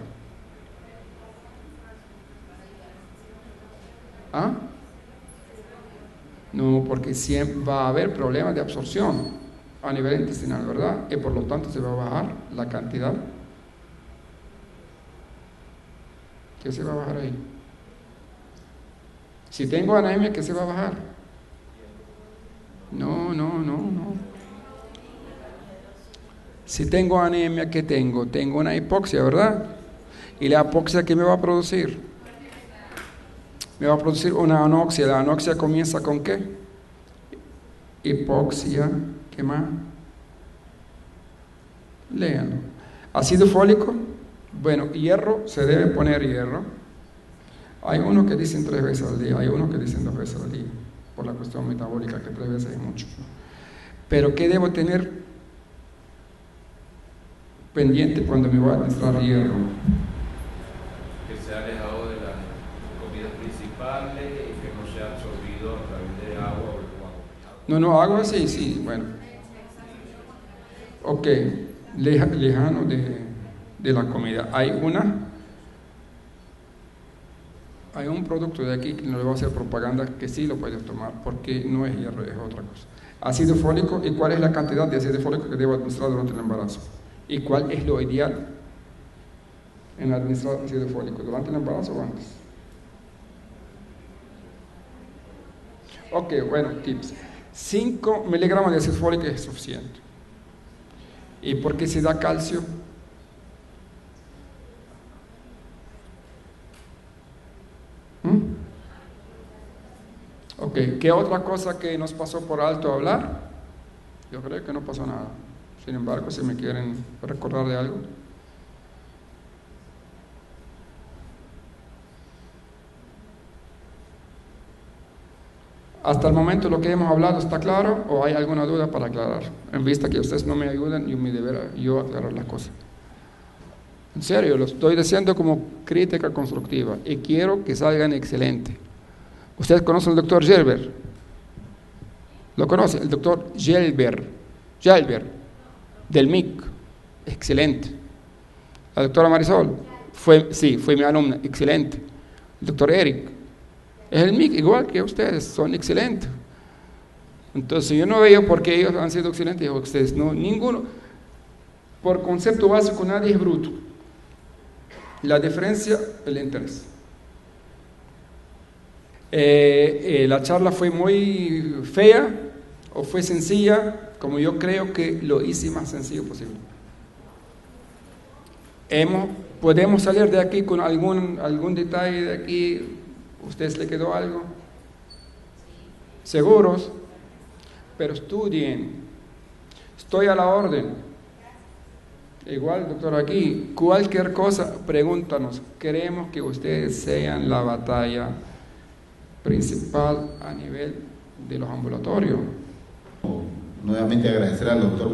¿Ah? No, porque siempre va a haber problemas de absorción a nivel intestinal, ¿verdad? Y por lo tanto se va a bajar la cantidad. ¿Qué se va a bajar ahí? Si tengo anemia, ¿qué se va a bajar? No. Si tengo anemia, ¿qué tengo? Tengo una hipoxia, ¿verdad? ¿Y la hipoxia qué me va a producir? Me va a producir una anoxia. ¿La anoxia comienza con qué? Hipoxia, ¿qué más? Léanlo. Ácido fólico. Bueno, hierro, se debe poner hierro. Hay unos que dicen 3 veces al día, hay unos que dicen 2 veces al día, por la cuestión metabólica, que 3 veces es mucho. Pero ¿qué debo tener pendiente cuando me voy a administrar hierro? Que sea alejado de las comidas principales y que no sea absorbido a través de agua o agua. No, agua sí, bueno. Ok, lejano de la comida. Hay un producto de aquí que no le voy a hacer propaganda que sí lo puedes tomar porque no es hierro, es otra cosa. Ácido fólico. ¿Y cuál es la cantidad de ácido fólico que debo administrar durante el embarazo? ¿Y cuál es lo ideal en administrar ácido fólico? ¿Durante el embarazo o antes? Ok, bueno, tips. 5 miligramos de ácido fólico es suficiente. ¿Y por qué se da calcio? Ok, ¿qué otra cosa que nos pasó por alto hablar? Yo creo que no pasó nada. Sin embargo, si me quieren recordar de algo. Hasta el momento lo que hemos hablado está claro, o hay alguna duda para aclarar, en vista que ustedes no me ayudan y mi deber yo aclarar las cosas. En serio, lo estoy diciendo como crítica constructiva y quiero que salgan excelentes. ¿Ustedes conocen al doctor Gelber? ¿Lo conoce? El doctor Gelber, del MIC, excelente. La doctora Marisol, fue mi alumna, excelente. El doctor Eric, es el MIC, igual que ustedes, son excelentes. Entonces yo no veo por qué ellos han sido excelentes y ustedes no, ninguno. Por concepto básico nadie es bruto. La diferencia, el interés. La charla fue muy fea o fue sencilla, como yo creo que lo hice más sencillo posible. Podemos salir de aquí con algún detalle de aquí. ¿Ustedes le quedó algo? ¿Seguros? pero estudien. Estoy a la orden. Igual, doctor, aquí, cualquier cosa, pregúntanos. Queremos que ustedes sean la batalla principal a nivel de los ambulatorios. Nuevamente agradecer al doctor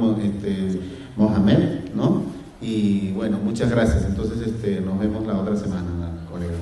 Mohamed, ¿no? Y bueno, muchas gracias. Entonces, nos vemos la otra semana, colega.